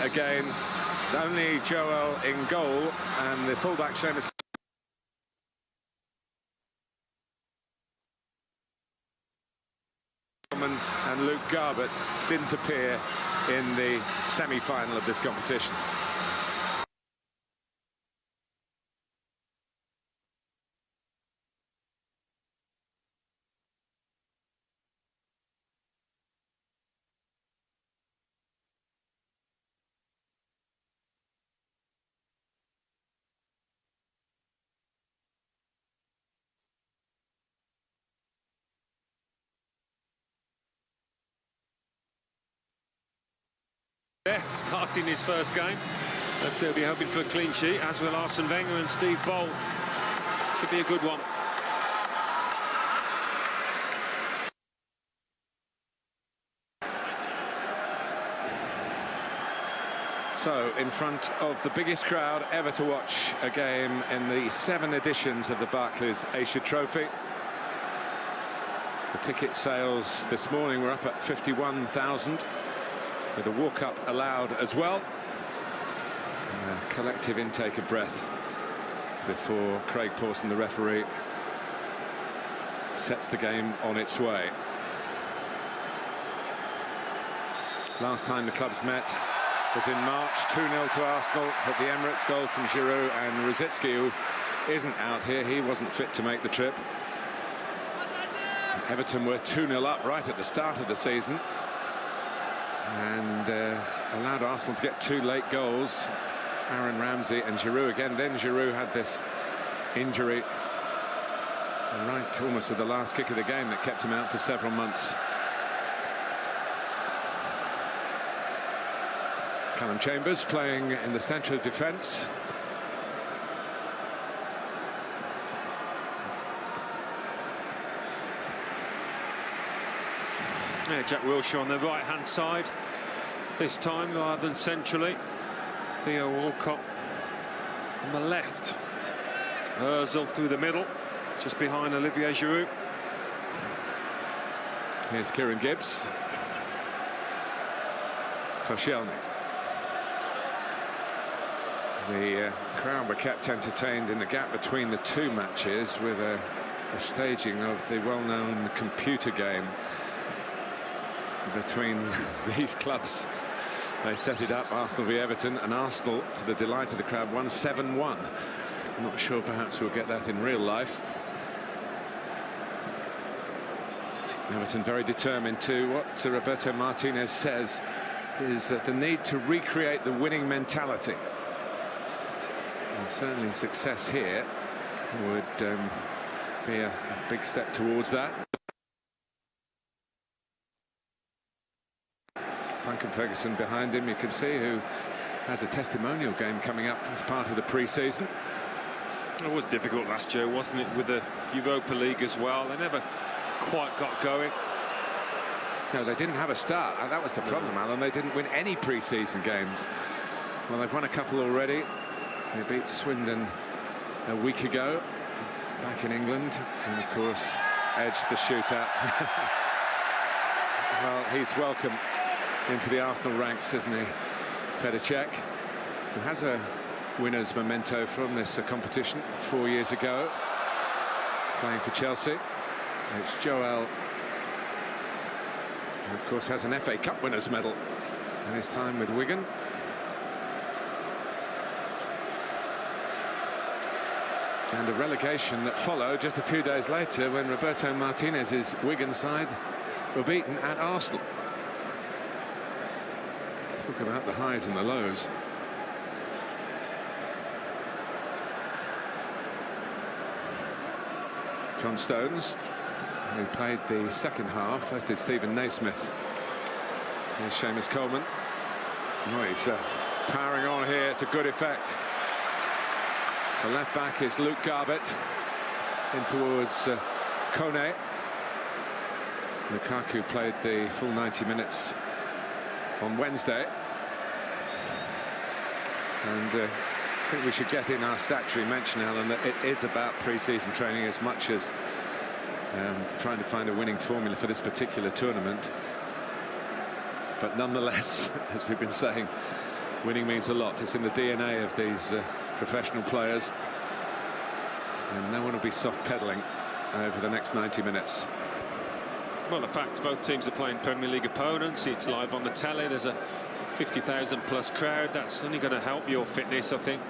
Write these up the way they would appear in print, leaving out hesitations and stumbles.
again. Only Joel in goal, and the fullback Seamus and Luke Garbutt didn't appear in the semi-final of this competition. Yeah, starting his first game, but he'll be hoping for a clean sheet, as will Arsene Wenger and Steve Bold. Should be a good one. So, in front of the biggest crowd ever to watch a game in the 7 editions of the Barclays Asia Trophy. The ticket sales this morning were up at 51,000. With a walk-up allowed as well. A collective intake of breath before Craig Pawson, the referee, sets the game on its way. Last time the clubs met was in March, 2-0 to Arsenal at the Emirates, goal from Giroud, and Rosicki, who isn't out here, he wasn't fit to make the trip. Everton were 2-0 up right at the start of the season, and allowed Arsenal to get 2 late goals, Aaron Ramsey and Giroud again. Then Giroud had this injury right almost at the last kick of the game that kept him out for several months. Callum Chambers playing in the centre of defence. Yeah, Jack Wilshere on the right-hand side this time rather than centrally. Theo Walcott on the left. Ozil through the middle, just behind Olivier Giroud. Here's Kieran Gibbs. Koscielny. The crowd were kept entertained in the gap between the 2 matches with a staging of the well-known computer game between these clubs. They set it up, Arsenal v Everton, and Arsenal, to the delight of the crowd, won 7-1. I'm not sure perhaps we'll get that in real life. Everton very determined to, what Roberto Martinez says is that the need to recreate the winning mentality. And certainly success here would be a big step towards that. Duncan Ferguson behind him, you can see, who has a testimonial game coming up as part of the pre-season. It was difficult last year, wasn't it, with the Europa League as well? They never quite got going. No, they didn't have a start, and that was the problem, Alan. They didn't win any pre-season games. Well, they've won a couple already. They beat Swindon a week ago, back in England, and of course, edged the shootout. Well, he's welcome into the Arsenal ranks, isn't he? Petr Cech, who has a winner's memento from this competition 4 years ago, playing for Chelsea. It's Joel, who of course has an FA Cup winner's medal in his time with Wigan. And a relegation that followed just a few days later when Roberto Martinez's Wigan side were beaten at Arsenal. Talk about the highs and the lows. John Stones, who played the second half, as did Stephen Naismith. Here's Seamus Coleman. Oh, he's powering on here to good effect. The left back is Luke Garbutt, in towards Kone. Lukaku played the full 90 minutes on Wednesday. And I think we should get in our statutory mention, Alan, that it is about pre-season training as much as trying to find a winning formula for this particular tournament. But nonetheless, as we've been saying, Winning means a lot. It's in the DNA of these professional players. And no one will be soft-pedalling over the next 90 minutes. Well, the fact both teams are playing Premier League opponents, it's live on the telly, there's a 50,000 plus crowd. That's only going to help your fitness, I think.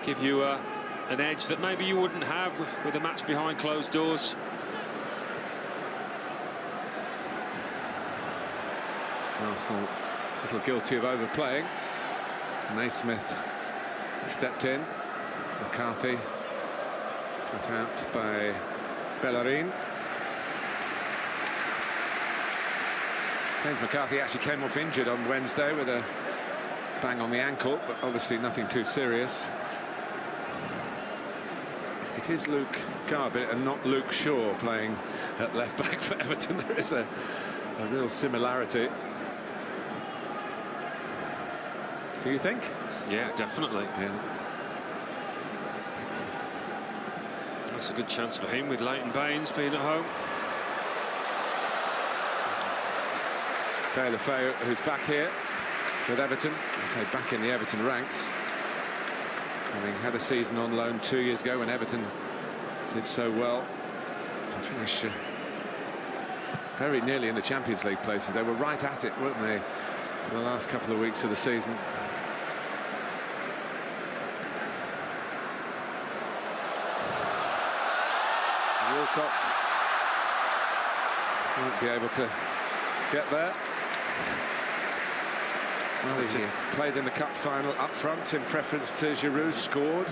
Give you an edge that maybe you wouldn't have with a match behind closed doors. Arsenal a little guilty of overplaying. Naismith stepped in. McCarthy cut out by Bellerin. James McCarthy actually came off injured on Wednesday with a bang on the ankle, but obviously nothing too serious. It is Luke Garbett and not Luke Shaw playing at left back for Everton. There is a real similarity. Do you think? Yeah, definitely. Yeah. That's a good chance for him with Leighton Baines being at home. Deulofeu, who's back here with Everton, so back in the Everton ranks, having had a season on loan 2 years ago when Everton did so well to finish very nearly in the Champions League places. They were right at it, weren't they, for the last couple of weeks of the season. Walcott won't be able to get there. Well, he played in the cup final up front in preference to Giroud, scored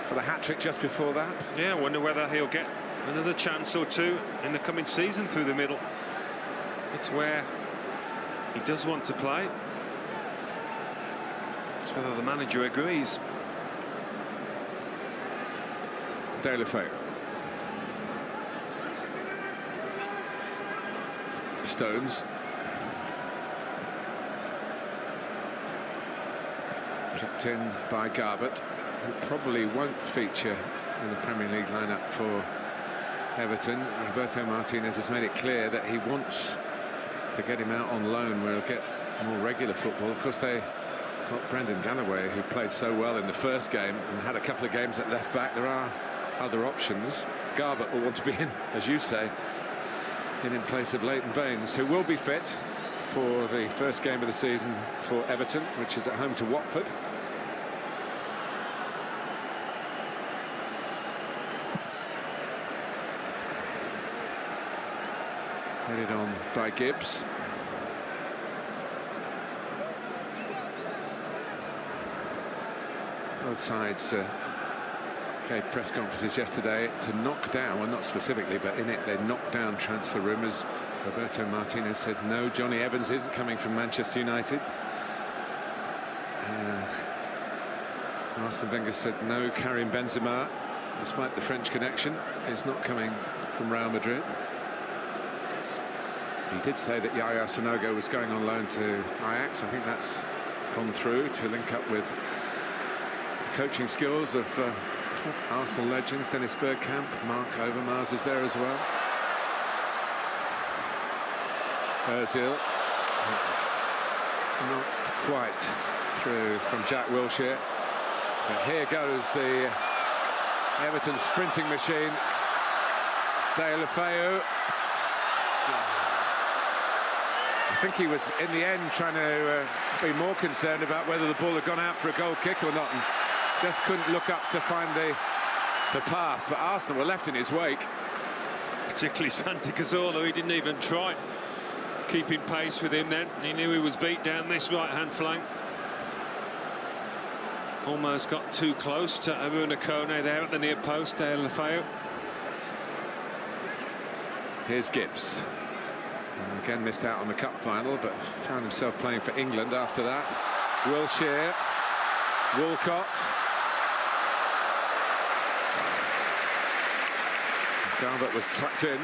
for the hat-trick just before that. Yeah, I wonder whether he'll get another chance or two in the coming season through the middle. It's where he does want to play. It's whether the manager agrees. Deulofeu. Stones. Kept in by Garbett, who probably won't feature in the Premier League lineup for Everton. Roberto Martinez has made it clear that he wants to get him out on loan where he'll get more regular football. Of course, they got Brendan Galloway, who played so well in the first game and had a couple of games at left back. There are other options. Garbett will want to be in, as you say, in place of Leighton Baines, who will be fit for the first game of the season for Everton, which is at home to Watford. Headed on by Gibbs. Both sides gave press conferences yesterday to knock down, well, not specifically, but in it they knocked down transfer rumours. Roberto Martinez said no, Johnny Evans isn't coming from Manchester United. Arsene Wenger said no, Karim Benzema, despite the French connection, is not coming from Real Madrid. He did say that Yaya Sanogo was going on loan to Ajax. I think that's gone through to link up with the coaching skills of Arsenal legends. Dennis Bergkamp, Mark Overmars is there as well. Ozil, not quite through from Jack Wilshere. But here goes the Everton sprinting machine. Deulofeu. I think he was, in the end, trying to be more concerned about whether the ball had gone out for a goal kick or not, and just couldn't look up to find the pass. But Arsenal were left in his wake. Particularly Santi Cazorla, he didn't even try keeping pace with him then. He knew he was beat down this right-hand flank. Almost got too close to Aruna Kone there at the near post. Deulofeu. Here's Gibbs. And again missed out on the cup final, but found himself playing for England after that. Wilshere, Walcott. Garbett was tucked in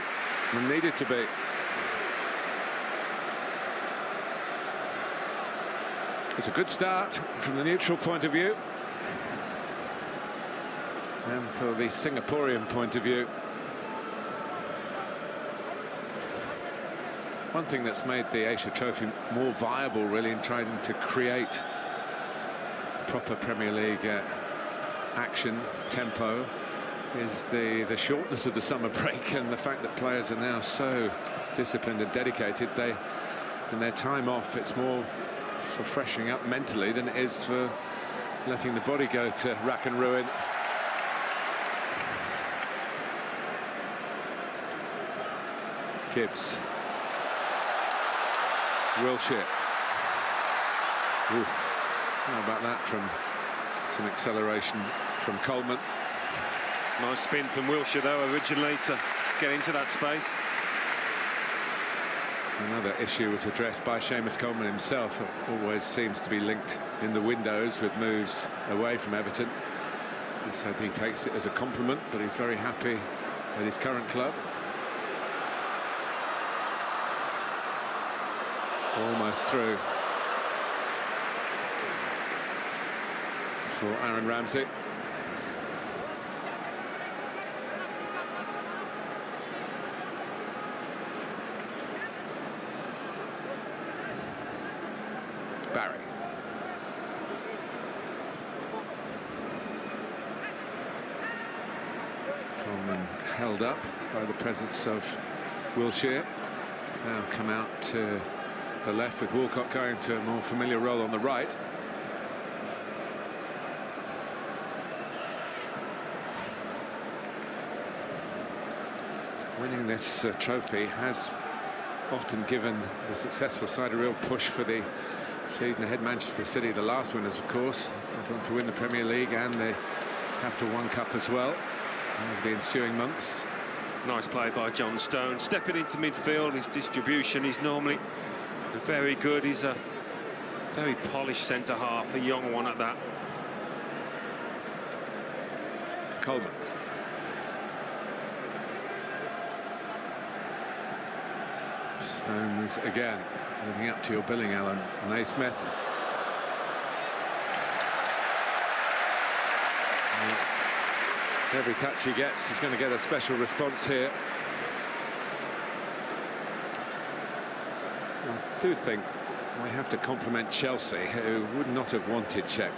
and needed to be. It's a good start from the neutral point of view. And for the Singaporean point of view. One thing that's made the Asia Trophy more viable, really, in trying to create proper Premier League action, tempo, is the shortness of the summer break and the fact that players are now so disciplined and dedicated. In their time off, it's more for freshening up mentally than it is for letting the body go to rack and ruin. Gibbs. Wilshere. Ooh. How about that from some acceleration from Coleman? Nice spin from Wilshere, though, originally to get into that space. Another issue was addressed by Seamus Coleman himself. It always seems to be linked in the windows with moves away from Everton. He said he takes it as a compliment, but he's very happy at his current club. Almost through for Aaron Ramsey. Barry. Coleman held up by the presence of Wilshere. Now come out to the left with Walcott going to a more familiar role on the right. Winning this trophy has often given the successful side a real push for the season ahead. Manchester City, the last winners, of course, went on to win the Premier League and the Capital One Cup as well over the ensuing months. Nice play by John Stone, stepping into midfield. His distribution is normally very good. He's a very polished centre-half, a young one at that. Coleman. Stones again, living up to your billing, Alan. Naismith. Every touch he gets, he's going to get a special response here. I do think we have to compliment Chelsea, who would not have wanted Cech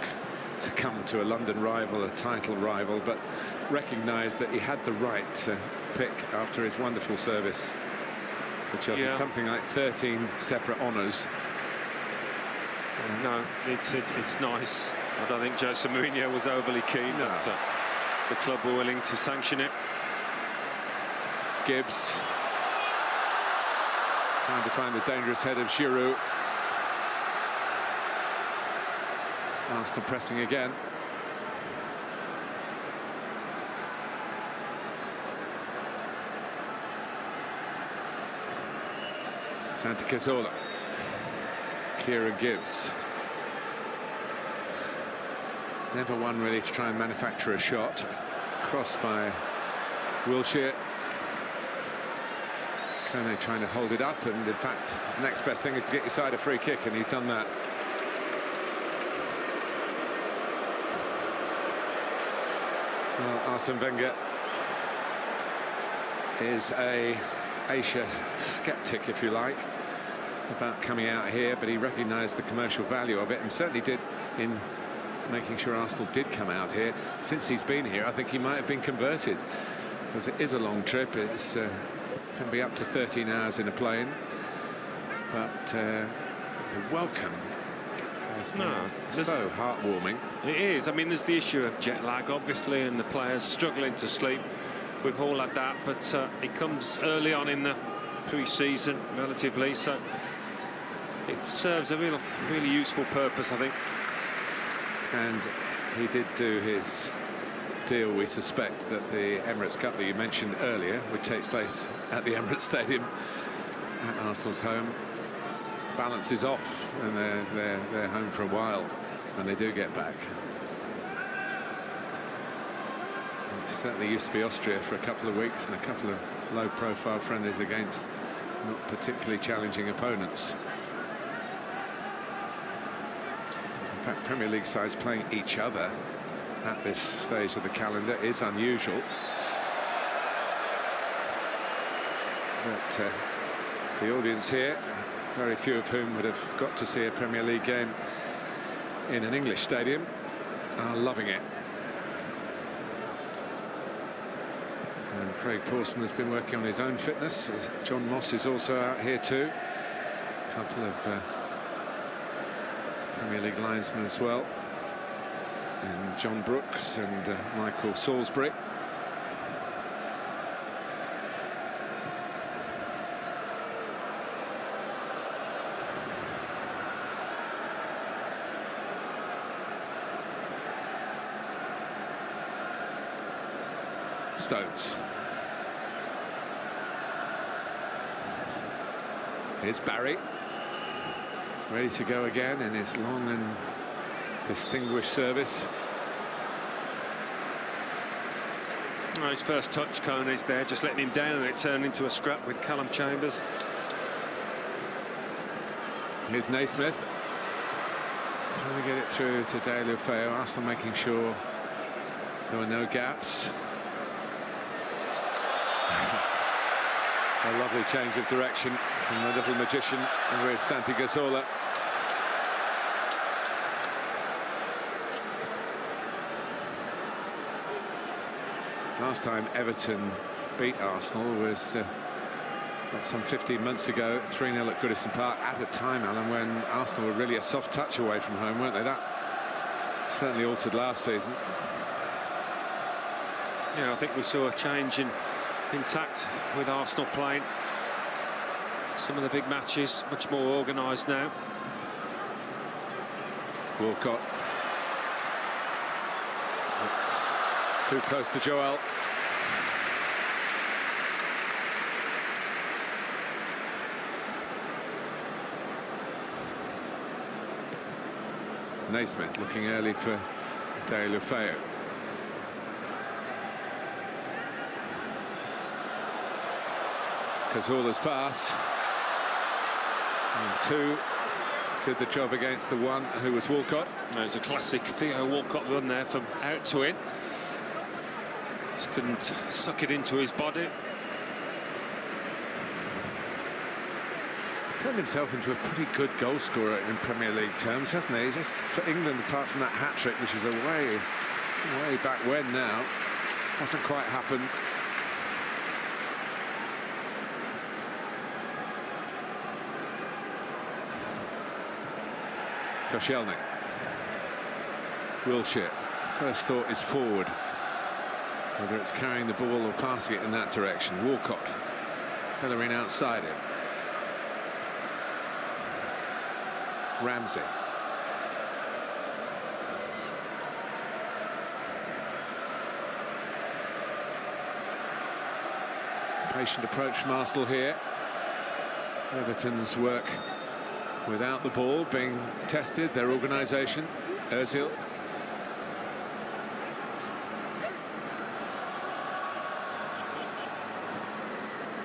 to come to a London rival, a title rival, but recognised that he had the right to pick after his wonderful service for Chelsea. Yeah. Something like 13 separate honours. No, it's nice. I don't think Jose Mourinho was overly keen, no. But the club were willing to sanction it. Gibbs trying to find the dangerous head of Giroud. Arsenal pressing again. Santi Cazorla. Kieran Gibbs. Never one really to try and manufacture a shot. Crossed by Wilshere. Kone trying to hold it up, and in fact, the next best thing is to get your side a free kick, and he's done that. Well, Arsene Wenger is a Asia skeptic, if you like, about coming out here, but he recognised the commercial value of it, and certainly did in making sure Arsenal did come out here. Since he's been here, I think he might have been converted, because it is a long trip. It's can be up to 13 hours in a plane, but the welcome has been so heartwarming. It is. I mean, there's the issue of jet lag, obviously, and the players struggling to sleep. We've all had that, but it comes early on in the pre-season, relatively, so it serves a really useful purpose, I think. And he did do his deal, we suspect, that the Emirates Cup that you mentioned earlier, which takes place at the Emirates Stadium at Arsenal's home, balances off, and they're home for a while when they do get back. It certainly used to be Austria for a couple of weeks and a couple of low-profile friendlies against not particularly challenging opponents. In fact, Premier League sides playing each other at this stage of the calendar is unusual. But the audience here, very few of whom would have got to see a Premier League game in an English stadium. are loving it. And Craig Pawson has been working on his own fitness. John Moss is also out here too. A couple of Premier League linesmen as well. And John Brooks and Michael Salisbury. Stones. Here's Barry, ready to go again in his long and distinguished service. Well, his first touch, Coney's there, just letting him down, and it turned into a scrap with Callum Chambers. Here's Naismith, trying to get it through to Deulofeu. Arsenal making sure there were no gaps. A lovely change of direction from the little magician. And here's Santi Cazorla. Last time Everton beat Arsenal was some 15 months ago, 3-0 at Goodison Park, at a time, Alan, when Arsenal were really a soft touch away from home, weren't they? That certainly altered last season. Yeah, I think we saw a change in tact with Arsenal playing some of the big matches, much more organised now. Walcott. It's too close to Joel. Naismith looking early for Deulofeu. Cazorla's pass. And two did the job against the one who was Walcott. There's a classic Theo Walcott run there from out to in. Just couldn't suck it into his body. He's turned himself into a pretty good goal scorer in Premier League terms, hasn't he? Just for England, apart from that hat-trick, which is way back when now, hasn't quite happened. Koscielny. Wilshere. First thought is forward. Whether it's carrying the ball or passing it in that direction. Walcott. Bellerin outside him. Ramsey. Patient approach from Arsenal here. Everton's work without the ball being tested, their organisation. Ozil.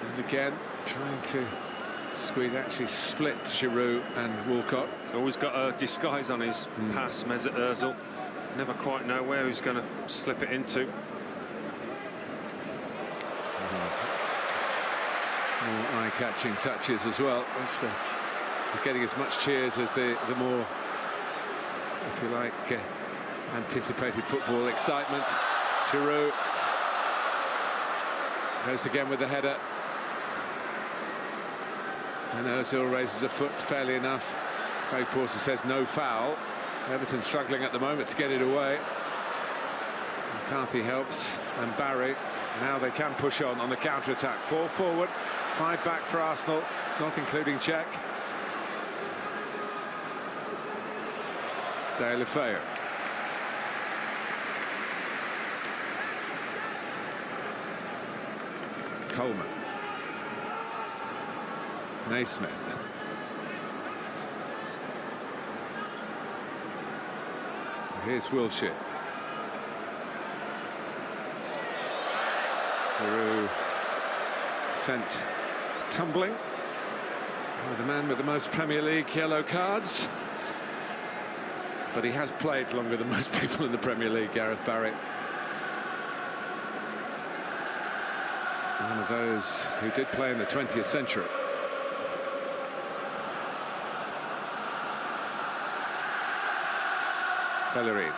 And again, trying to squeeze, actually split Giroud and Walcott. Always got a disguise on his pass, Mesut Ozil. Never quite know where he's going to slip it into. More eye-catching touches as well, which they're getting as much cheers as the more, if you like, anticipated football excitement. Giroud goes again with the header. And Ozil raises a foot fairly enough. Craig Pawson says no foul. Everton struggling at the moment to get it away. McCarthy helps, and Barry. Now they can push on the counter-attack. 4 forward, 5 back for Arsenal, not including Czech. Deulofeu. Coleman. Naismith. Here's Wilshere. Giroud sent tumbling. The man with the most Premier League yellow cards. But he has played longer than most people in the Premier League, Gareth Barry. One of those who did play in the 20th century. Bellerin.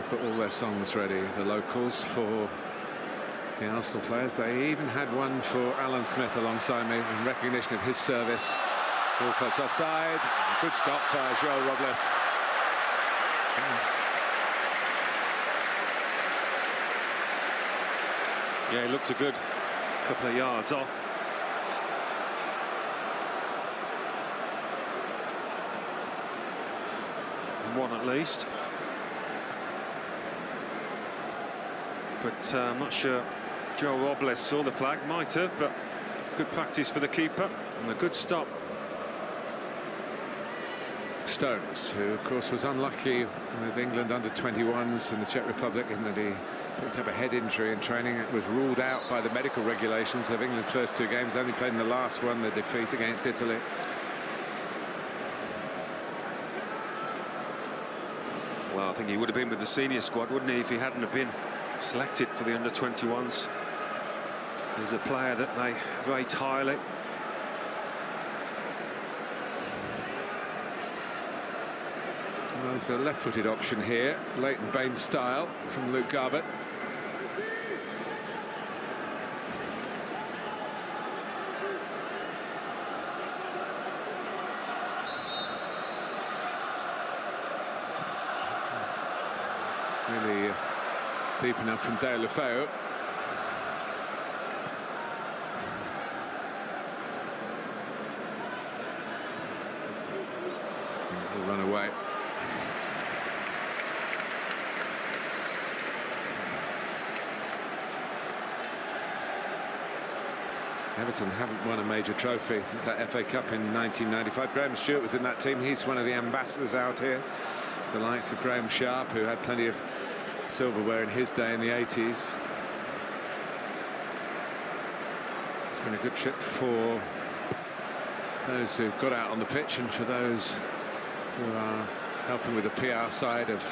got all their songs ready, the locals, for the Arsenal players. They even had one for Alan Smith alongside me in recognition of his service. Walcott's offside. Good stop by Joel Robles. Yeah, he looks a good couple of yards off. One at least. But I'm not sure Joel Robles saw the flag. Might have, but good practice for the keeper and a good stop. Stones, who of course was unlucky with England under-21s in the Czech Republic in that he picked up a head injury in training. It was ruled out by the medical regulations of England's first two games, only played in the last one, the defeat against Italy. Well, I think he would have been with the senior squad, wouldn't he, if he hadn't have been selected for the under-21s. He's a player that they rate highly. Well, there's a left-footed option here, Leighton Baines style, from Luke Garbutt. Really deep enough from De La Feu. He'll run away. Everton haven't won a major trophy since that FA Cup in 1995. Graham Stewart was in that team. He's one of the ambassadors out here. The likes of Graham Sharp, who had plenty of silverware in his day in the 80s. It's been a good trip for those who got out on the pitch and for those who are helping with the PR side of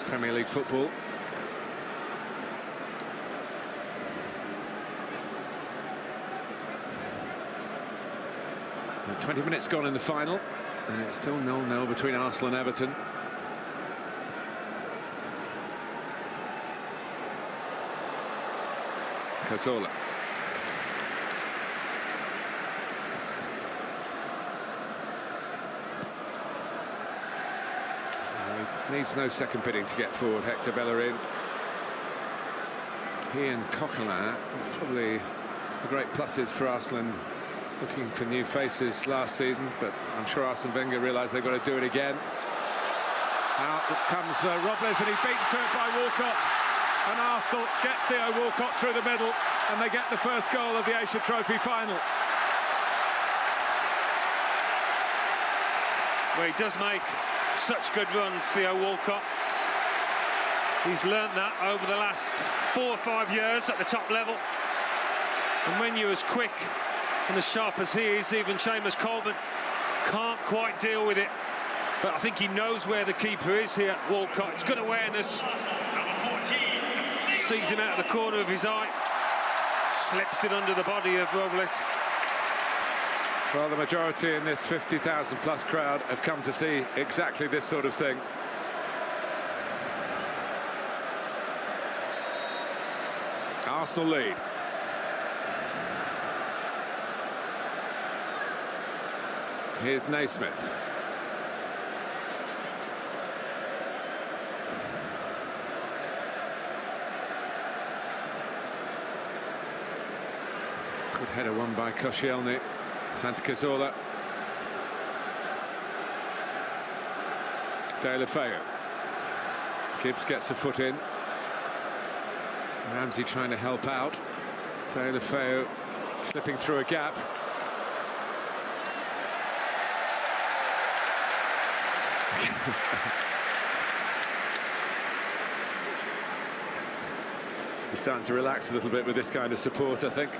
Premier League football. And 20 minutes gone in the final, and it's still 0-0 between Arsenal and Everton. Cazorla. He needs no second bidding to get forward. Hector Bellerin. He and Coquelin are probably the great pluses for Arsenal, and looking for new faces last season, but I'm sure Arsene Wenger realised they've got to do it again. Out comes Robles, and he's beaten to it by Walcott. And Arsenal get Theo Walcott through the middle, and they get the first goal of the Asia Trophy final. Well, he does make such good runs, Theo Walcott. He's learnt that over the last 4 or 5 years at the top level. And when you're as quick and as sharp as he is, even Seamus Coleman can't quite deal with it. But I think he knows where the keeper is here, Walcott. It's good awareness. Sees him out of the corner of his eye. Slips it under the body of Robles. Well, the majority in this 50,000 plus crowd have come to see exactly this sort of thing. Arsenal lead. Here's Naismith. Good header won by Koscielny. Santi Cazorla. De La Feu. Gibbs gets a foot in. Ramsey trying to help out. De La Feu slipping through a gap. He's starting to relax a little bit with this kind of support, I think.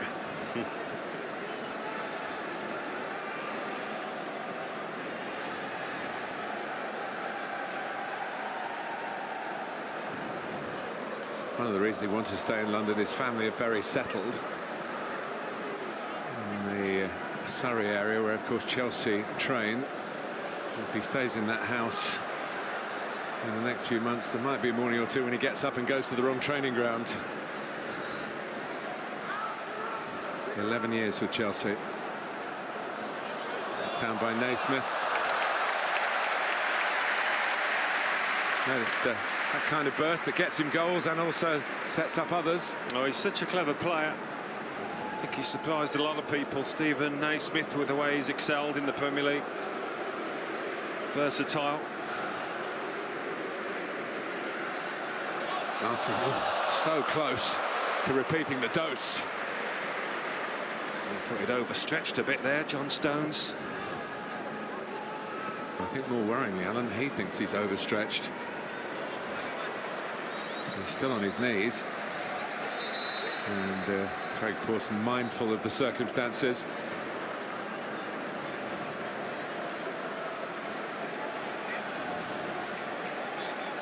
One of the reasons he wants to stay in London, his family are very settled in the Surrey area, where of course Chelsea train. If he stays in that house in the next few months. There might be a morning or two when he gets up and goes to the wrong training ground. 11 years with Chelsea. Found by Naismith. That kind of burst that gets him goals and also sets up others. Oh, he's such a clever player. I think he surprised a lot of people. Stephen Naismith, with the way he's excelled in the Premier League. Versatile. Arsenal so close to repeating the dose. I thought he'd overstretched a bit there, John Stones. I think more worryingly, Alan, he thinks he's overstretched. He's still on his knees. And Craig Pawson mindful of the circumstances.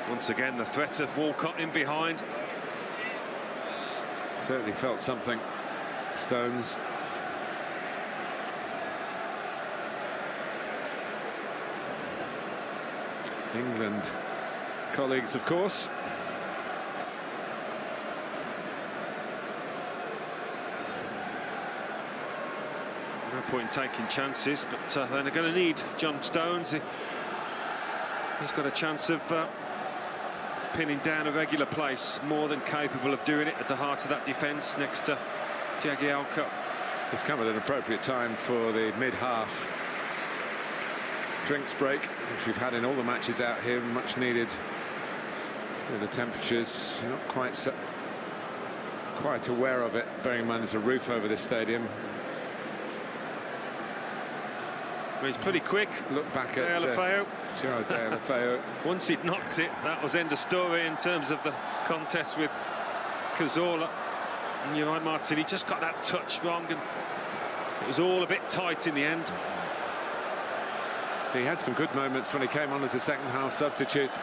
Once again, the threat of Walcott in behind. Certainly felt something, Stones. England colleagues, of course. No point in taking chances, but then they're going to need John Stones. He's got a chance of pinning down a regular place, more than capable of doing it at the heart of that defence next to Jagielka. It's come at an appropriate time for the mid-half drinks break, which we've had in all the matches out here, much needed. With the temperatures, not quite aware of it, bearing in mind there's a roof over this stadium. Well, he's pretty quick. Look back at Deulofeu. Once he'd knocked it, that was end of story in terms of the contest with Cazorla. And you're right, Martin, he just got that touch wrong, and it was all a bit tight in the end. He had some good moments when he came on as a second-half substitute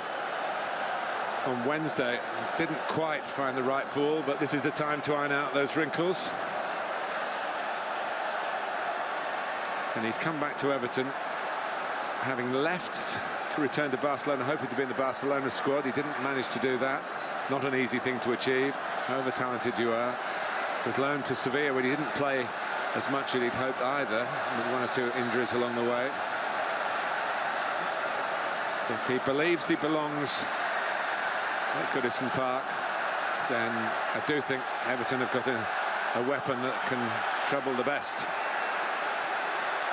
on Wednesday. Didn't quite find the right ball, but this is the time to iron out those wrinkles. And he's come back to Everton, having left to return to Barcelona, hoping to be in the Barcelona squad. He didn't manage to do that. Not an easy thing to achieve, however talented you are. Was loaned to Sevilla, where he didn't play as much as he'd hoped either, with one or two injuries along the way. If he believes he belongs at Goodison Park, then I do think Everton have got a weapon that can trouble the best.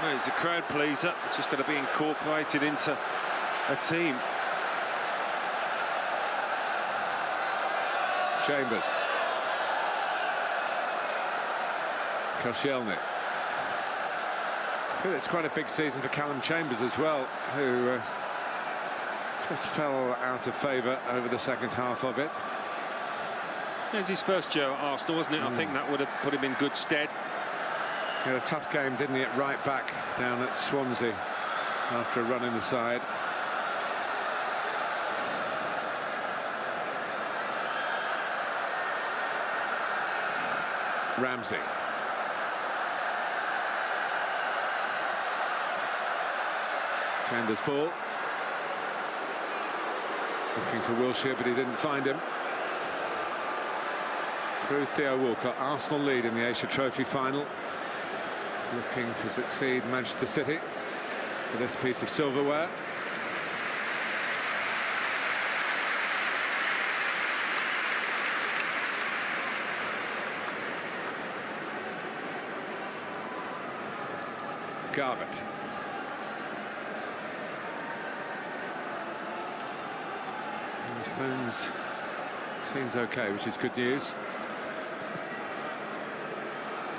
Well, he's a crowd pleaser. It's just got to be incorporated into a team. Chambers. Koscielny. I feel it's quite a big season for Callum Chambers as well, who just fell out of favour over the second half of it. It was his first year at Arsenal, wasn't it? I think that would have put him in good stead. He had a tough game, didn't he, at right back down at Swansea after a run in the side. Ramsey. Chambers' ball. Looking for Wilshere, but he didn't find him. Through Theo Walcott. Arsenal lead in the Asia Trophy final. Looking to succeed Manchester City for this piece of silverware. Garbutt. And the Stones seems okay, which is good news.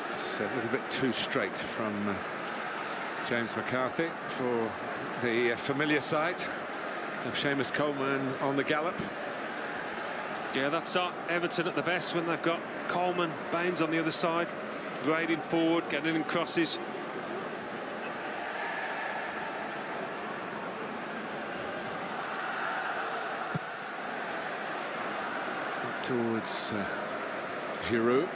It's a little bit too straight from James McCarthy for the familiar sight of Seamus Coleman on the gallop. Yeah, that's Everton at the best when they've got Coleman, Baines on the other side, grading forward, getting in crosses. Up towards Giroud.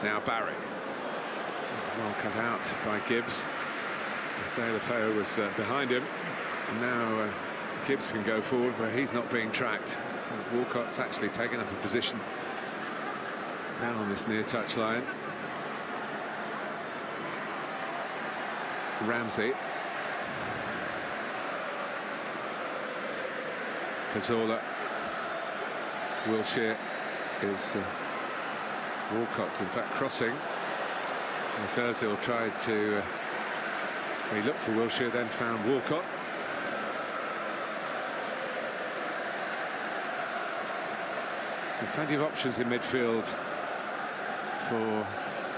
Now Barry. Well cut out by Gibbs. Deulofeu was behind him, and now Gibbs can go forward where he's not being tracked. Walcott's actually taken up a position down on this near touch line. Ramsey. Cazorla. Wilshere is Walcott, in fact, crossing. As Ozil tried to... he looked for Wilshere, then found Walcott. There's plenty of options in midfield for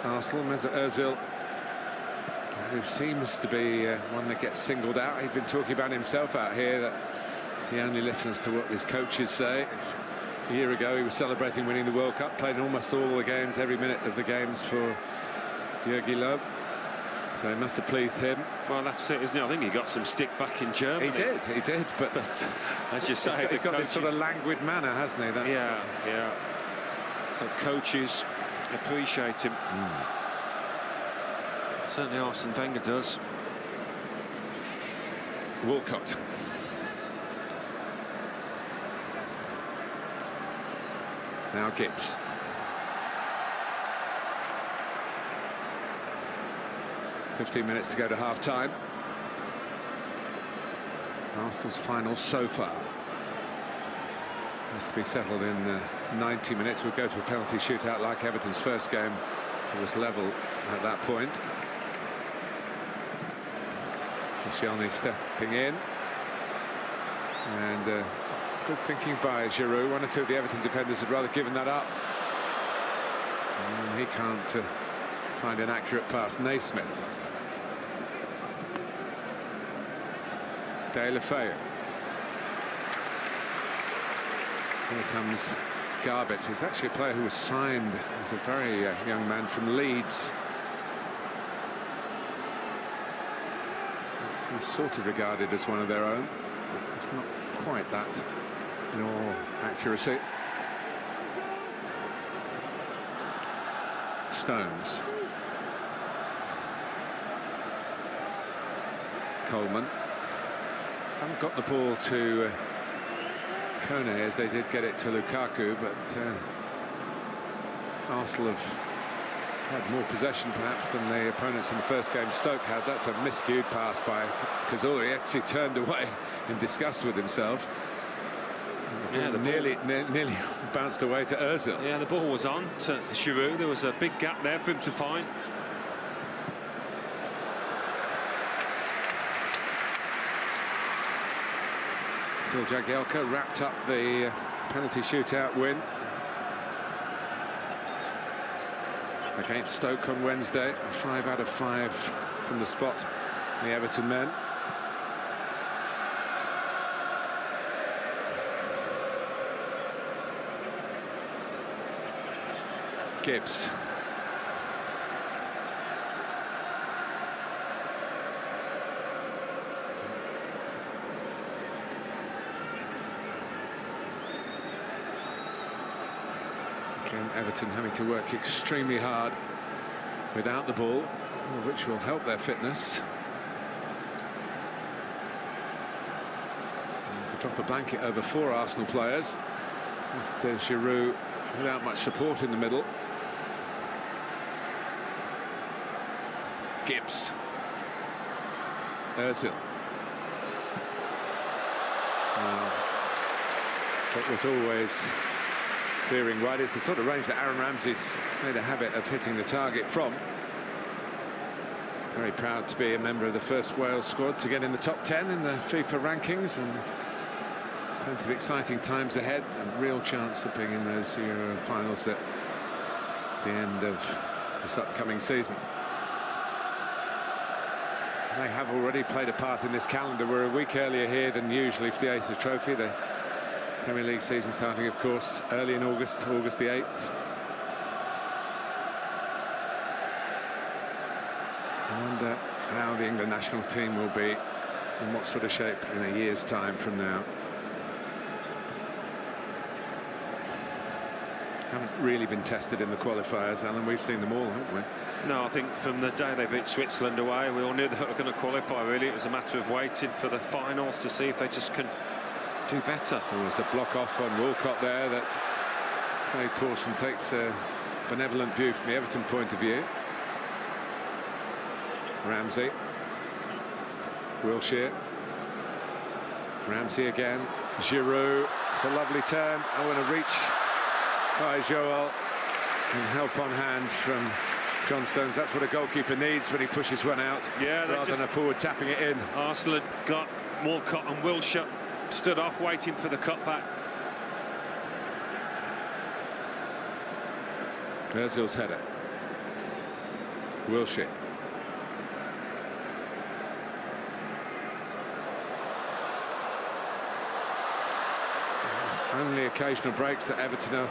Arsenal. Mesut Ozil, who seems to be one that gets singled out. He's been talking about himself out here, that he only listens to what his coaches say. A year ago he was celebrating winning the World Cup, played in almost all the games, every minute of the games for Jogi Löw. So it must have pleased him. Well, that's it, isn't it? I think he got some stick back in Germany. He did, but as you say, he's got this sort of languid manner, hasn't he? Yeah. But coaches appreciate him. Certainly Arsene Wenger does. Walcott. Now Gibbs. "15 minutes to go to half-time. Arsenal's final so far. Has to be settled in 90 minutes. We'll go to a penalty shootout like Everton's first game. It was level at that point. Koscielny stepping in. And good thinking by Giroud. One or two of the Everton defenders had rather given that up. And he can't find an accurate pass. Naismith. Deulofeu. Here comes Garbett, who's actually a player who was signed as a very young man from Leeds. He's sort of regarded as one of their own. It's not quite that in all accuracy. Stones. Coleman. Haven't got the ball to Kone as they did get it to Lukaku, but Arsenal have had more possession perhaps than the opponents in the first game Stoke had. That's a miscued pass by Cazorla. He actually turned away in disgust with himself. Yeah, the nearly bounced away to Ozil. Yeah, the ball was on to Giroud. There was a big gap there for him to find. Phil Jagielka wrapped up the penalty shootout win against Stoke on Wednesday. 5 out of 5 from the spot, the Everton men. Gibbs. Again, Everton having to work extremely hard without the ball, which will help their fitness. And could drop the blanket over 4 Arsenal players. After Giroud without much support in the middle. Gibbs. Ozil. It was always veering right. It's the sort of range that Aaron Ramsey's made a habit of hitting the target from. Very proud to be a member of the first Wales squad to get in the top 10 in the FIFA rankings, and plenty of exciting times ahead, and real chance of being in those Euro finals at the end of this upcoming season. They have already played a part in this calendar. We're a week earlier here than usually for the 8th Trophy. The Premier League season starting, of course, early in August, August the 8th. I wonder how the England national team will be, in what sort of shape in a year's time from now. Haven't really been tested in the qualifiers, Alan. We've seen them all, haven't we? No, I think from the day they beat Switzerland away, we all knew they were going to qualify, really. It was a matter of waiting for the finals to see if they just can do better. There was a block off on Walcott there that Craig Pawson takes a benevolent view from the Everton point of view. Ramsey. Wilshere. Ramsey again. Giroud. It's a lovely turn. I want to reach by Joel and help on hand from John Stones. That's what a goalkeeper needs when he pushes one out, rather than a forward tapping it in. Arsenal had got Walcott and Wilshere stood off waiting for the cutback. Ozil's header. Wilshere. There's only occasional breaks that Everton are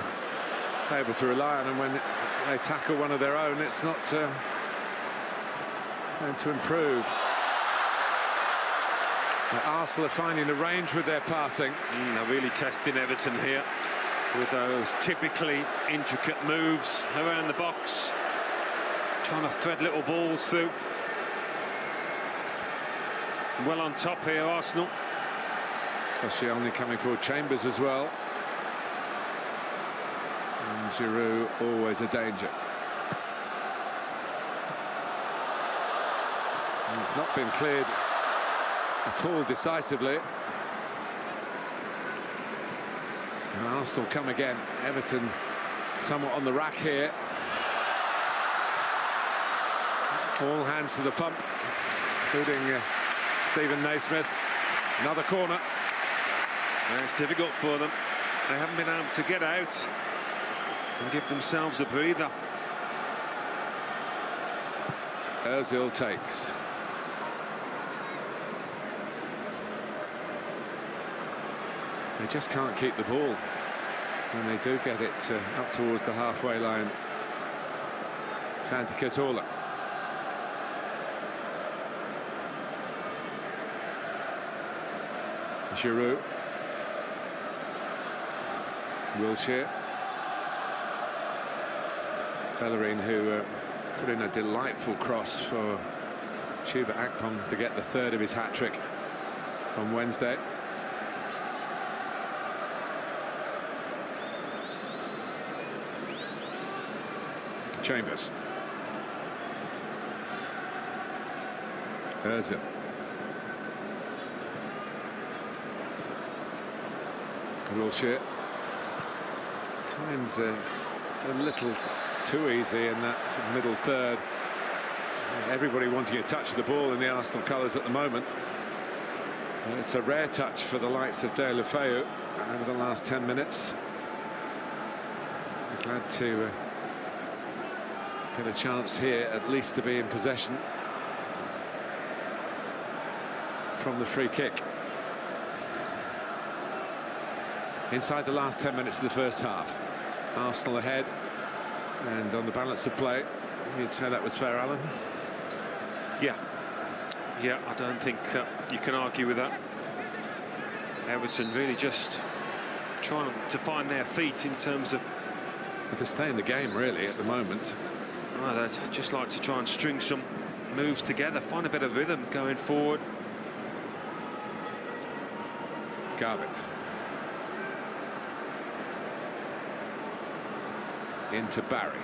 able to rely on, and when they tackle one of their own, it's not going to improve. But Arsenal are finding the range with their passing. They're really testing Everton here with those typically intricate moves around the box, trying to thread little balls through. Well on top here, Arsenal. Koscielny coming forward, Chambers as well. And Giroud, always a danger. And it's not been cleared at all decisively. And Arsenal come again. Everton somewhat on the rack here. All hands to the pump, including Stephen Naismith. Another corner. And it's difficult for them. They haven't been able to get out and give themselves a breather. Ozil takes. They just can't keep the ball when they do get it up towards the halfway line. Santi Cazorla. Giroud. Wilshere. Bellerin, who put in a delightful cross for Chuba Akpom to get the third of his hat-trick on Wednesday. Chambers. Ozil. Wilshere. Times a little too easy in that middle third. Everybody wanting a touch of the ball in the Arsenal colours at the moment. It's a rare touch for the likes of Deulofeu over the last 10 minutes. I'm glad to get a chance here at least to be in possession from the free kick. Inside the last 10 minutes of the first half. Arsenal ahead, and on the balance of play, you'd say that was fair, Alan? Yeah, I don't think you can argue with that. Everton really just trying to find their feet in terms of... to stay in the game, really, at the moment. Oh, they'd just like to try and string some moves together, find a bit of rhythm going forward. Garbutt. Into Barry.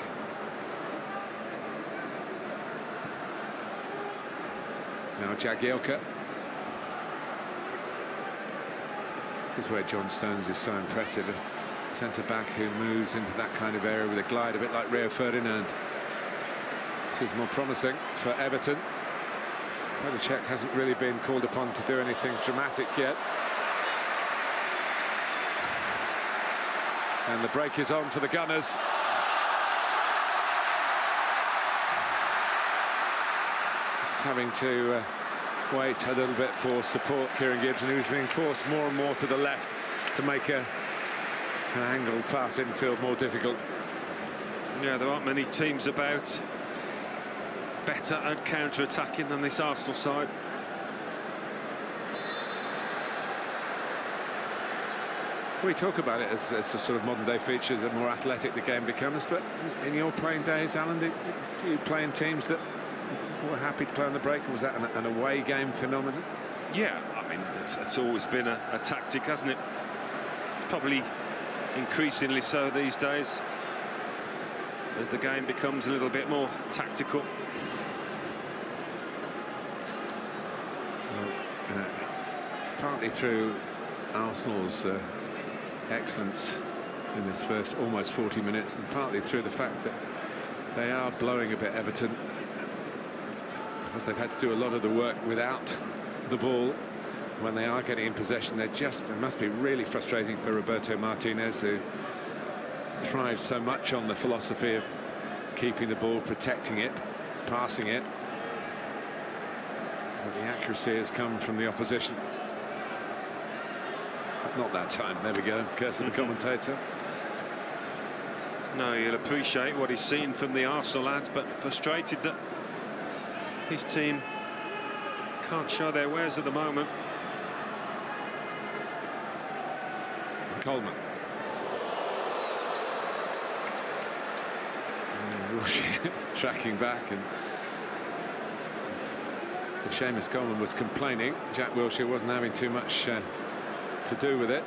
Now Jagielka. This is where John Stones is so impressive. A centre-back who moves into that kind of area with a glide, a bit like Rio Ferdinand. This is more promising for Everton. Cech hasn't really been called upon to do anything dramatic yet. And the break is on for the Gunners. Just having to wait a little bit for support. Kieran Gibbs, who's being forced more and more to the left to make an angled pass infield more difficult. Yeah, there aren't many teams about better at counter-attacking than this Arsenal side. We talk about it as a sort of modern-day feature, the more athletic the game becomes, but in your playing days, Alan, do you play in teams that were happy to play on the break, or was that an away game phenomenon? Yeah, I mean, it's always been a tactic, hasn't it? It's probably increasingly so these days, as the game becomes a little bit more tactical. Well, partly through Arsenal's excellence in this first almost 40 minutes, and partly through the fact that they are blowing a bit, Everton, because they've had to do a lot of the work without the ball. When they are getting in possession, it must be really frustrating for Roberto Martinez, who thrives so much on the philosophy of keeping the ball, protecting it, passing it. But the accuracy has come from the opposition. Not that time. There we go. Curse of the commentator. No, you'll appreciate what he's seen from the Arsenal lads, but frustrated that his team can't show their wares at the moment. Coleman. Tracking back, and if Seamus Coleman was complaining, Jack Wilshere wasn't having too much to do with it.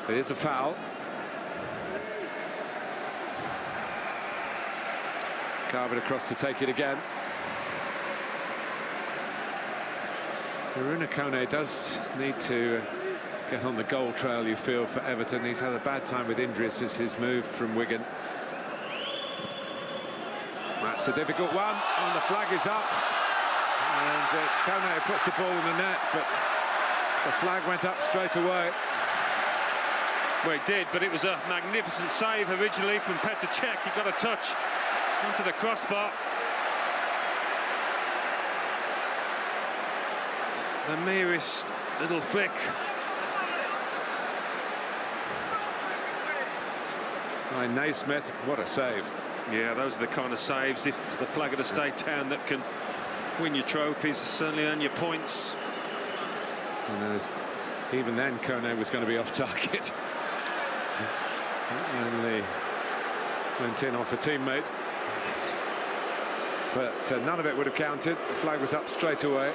It is a foul. Carve it across to take it again. Aruna Kone does need to get on the goal trail, you feel, for Everton. He's had a bad time with injuries since his move from Wigan. That's a difficult one, and the flag is up. And it's Kone who puts the ball in the net, but the flag went up straight away. Well, it did, but it was a magnificent save originally from Petr Cech. He got a touch into the crossbar. The merest little flick. By Naismith, what a save. Yeah, those are the kind of saves, if the flag had stayed down, that can win your trophies, certainly earn your points. And even then, Kone was going to be off target. And they went in off a teammate. But none of it would have counted. The flag was up straight away.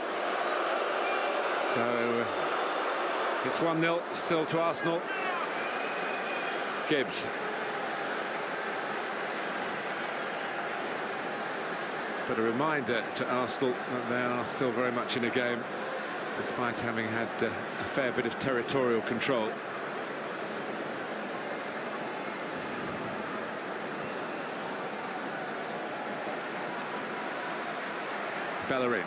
So it's 1-0 still to Arsenal. Gibbs. But a reminder to Arsenal that they are still very much in a game, despite having had a fair bit of territorial control. Bellerin.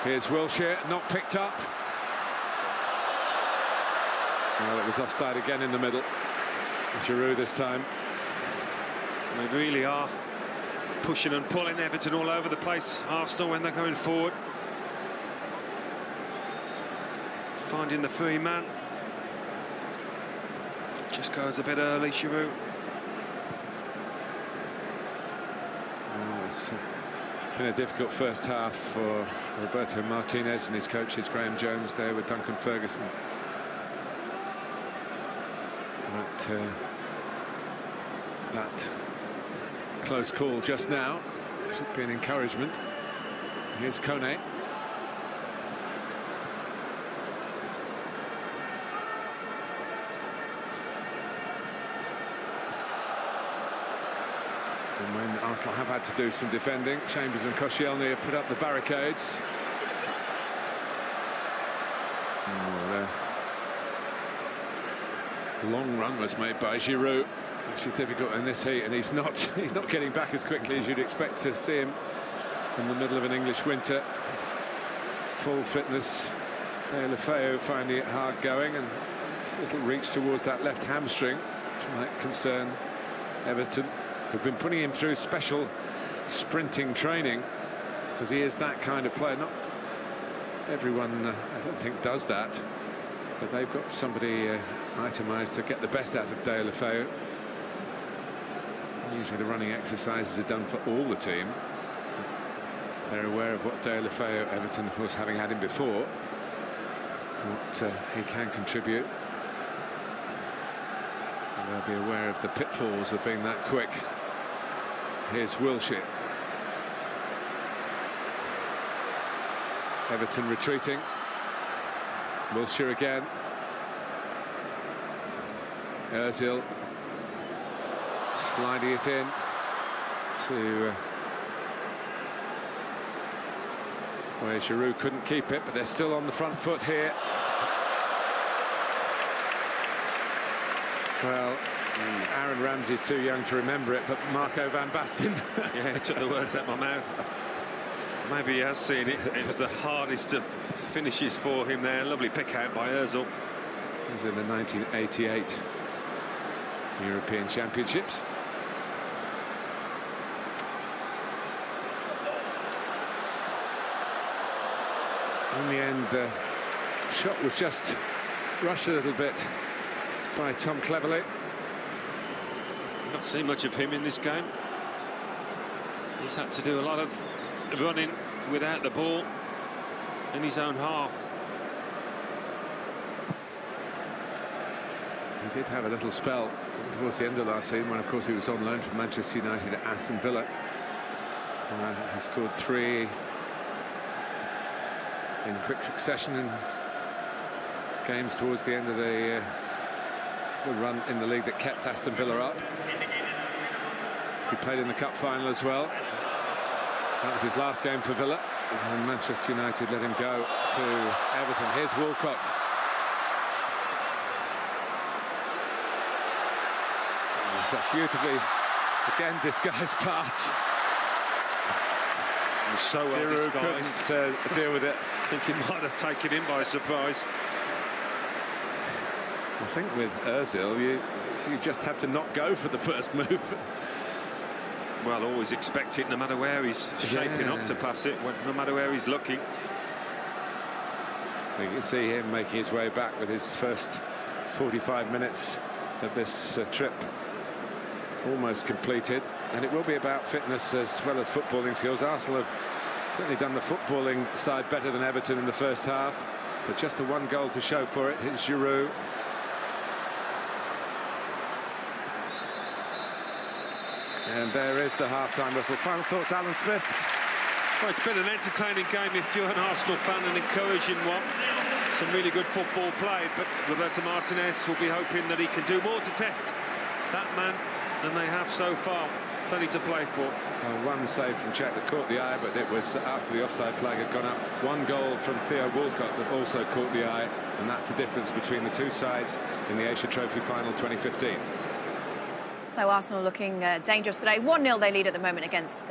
Here's Wilshere, not picked up. Well, it was offside again in the middle. Giroud this time. They really are pushing and pulling Everton all over the place, Arsenal, when they're going forward. Finding the free man. Just goes a bit early, Giroud. Oh, it's been a difficult first half for Roberto Martinez and his coaches, Graham Jones, there with Duncan Ferguson. But that close call just now should be an encouragement. Here's Kone. And when Arsenal have had to do some defending, Chambers and Koscielny have put up the barricades. Long run was made by Giroud, which is difficult in this heat, and he's not getting back as quickly as you'd expect to see him in the middle of an English winter. Full fitness. Deulofeu finding it hard going, and this little reach towards that left hamstring, which might concern Everton, who've been putting him through special sprinting training, because he is that kind of player. Not everyone, I don't think, does that, but they've got somebody itemised to get the best out of Deulofeu. Usually the running exercises are done for all the team. They're aware of what Deulofeu, Everton, of course, having had him before, what he can contribute. And they'll be aware of the pitfalls of being that quick. Here's Wilshere. Everton retreating. Wilshere again. Ozil sliding it in to where Giroud couldn't keep it, but they're still on the front foot here. Well, Aaron Ramsey's too young to remember it, but Marco van Basten. Yeah, he took the words out of my mouth. Maybe he has seen it. It was the hardest of finishes for him there. Lovely pick out by Ozil. It was in the 1988 European Championships. In the end, the shot was just rushed a little bit by Tom Cleverley. Not seen much of him in this game. He's had to do a lot of running without the ball in his own half. He did have a little spell towards the end of last season when, of course, he was on loan from Manchester United at Aston Villa. He scored 3 in quick succession in games towards the end of the run in the league that kept Aston Villa up. So he played in the cup final as well. That was his last game for Villa, and Manchester United let him go to Everton. Here's Walcott. It's a beautifully, again, disguised pass. It was so well disguised. Couldn't deal with it. I think he might have taken him by surprise. I think with Ozil, you just have to not go for the first move. Well, always expect it, no matter where he's shaping up to pass it, no matter where he's looking. You can see him making his way back with his first 45 minutes of this trip almost completed. And it will be about fitness as well as footballing skills. Arsenal have certainly done the footballing side better than Everton in the first half, but just the 1 goal to show for it. Here's Giroud. And there is the half-time whistle. Final thoughts, Alan Smith? Well, it's been an entertaining game if you're an Arsenal fan, an encouraging one. Some really good football played, but Roberto Martinez will be hoping that he can do more to test that man than they have so far. Plenty to play for. Well, 1 save from Czech that caught the eye, but it was after the offside flag had gone up. 1 goal from Theo Walcott that also caught the eye, and that's the difference between the two sides in the Asia Trophy final 2015. So Arsenal looking dangerous today. 1-0 they lead at the moment against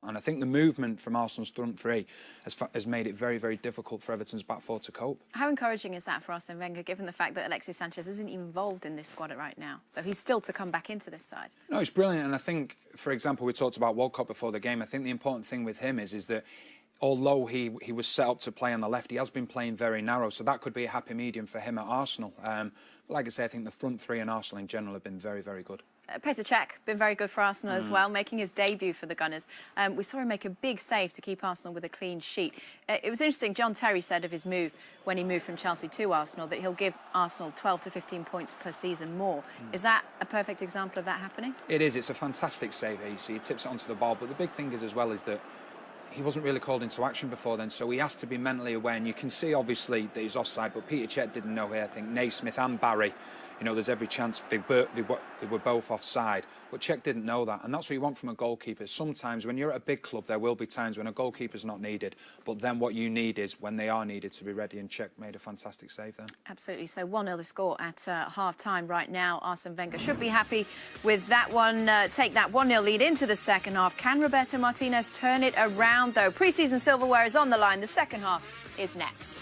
And I think the movement from Arsenal's front three has made it very, very difficult for Everton's back four to cope. How encouraging is that for Arsene Wenger, given the fact that Alexis Sanchez isn't even involved in this squad right now? So he's still to come back into this side. No, it's brilliant. And I think, for example, we talked about Walcott before the game. I think the important thing with him is that although he was set up to play on the left, he has been playing very narrow. So that could be a happy medium for him at Arsenal. But like I say, I think the front three and Arsenal in general have been very, very good. Petr Cech, been very good for Arsenal as well, making his debut for the Gunners. We saw him make a big save to keep Arsenal with a clean sheet. It was interesting, John Terry said of his move, when he moved from Chelsea to Arsenal, that he'll give Arsenal 12 to 15 points per season more. Is that a perfect example of that happening? It is. It's a fantastic save, he tips it onto the ball. But the big thing is as well is that he wasn't really called into action before then, so he has to be mentally aware. And you can see, obviously, that he's offside, but Petr Cech didn't know here. I think Naismith and Barry, you know, there's every chance they were both offside. But Cech didn't know that, and that's what you want from a goalkeeper. Sometimes when you're at a big club, there will be times when a goalkeeper's not needed, but then what you need is when they are needed to be ready, and Cech made a fantastic save there. Absolutely. So 1-0 the score at half-time right now. Arsene Wenger should be happy with that one. Take that 1-0 lead into the second half. Can Roberto Martinez turn it around, though? Pre-season silverware is on the line. The second half is next.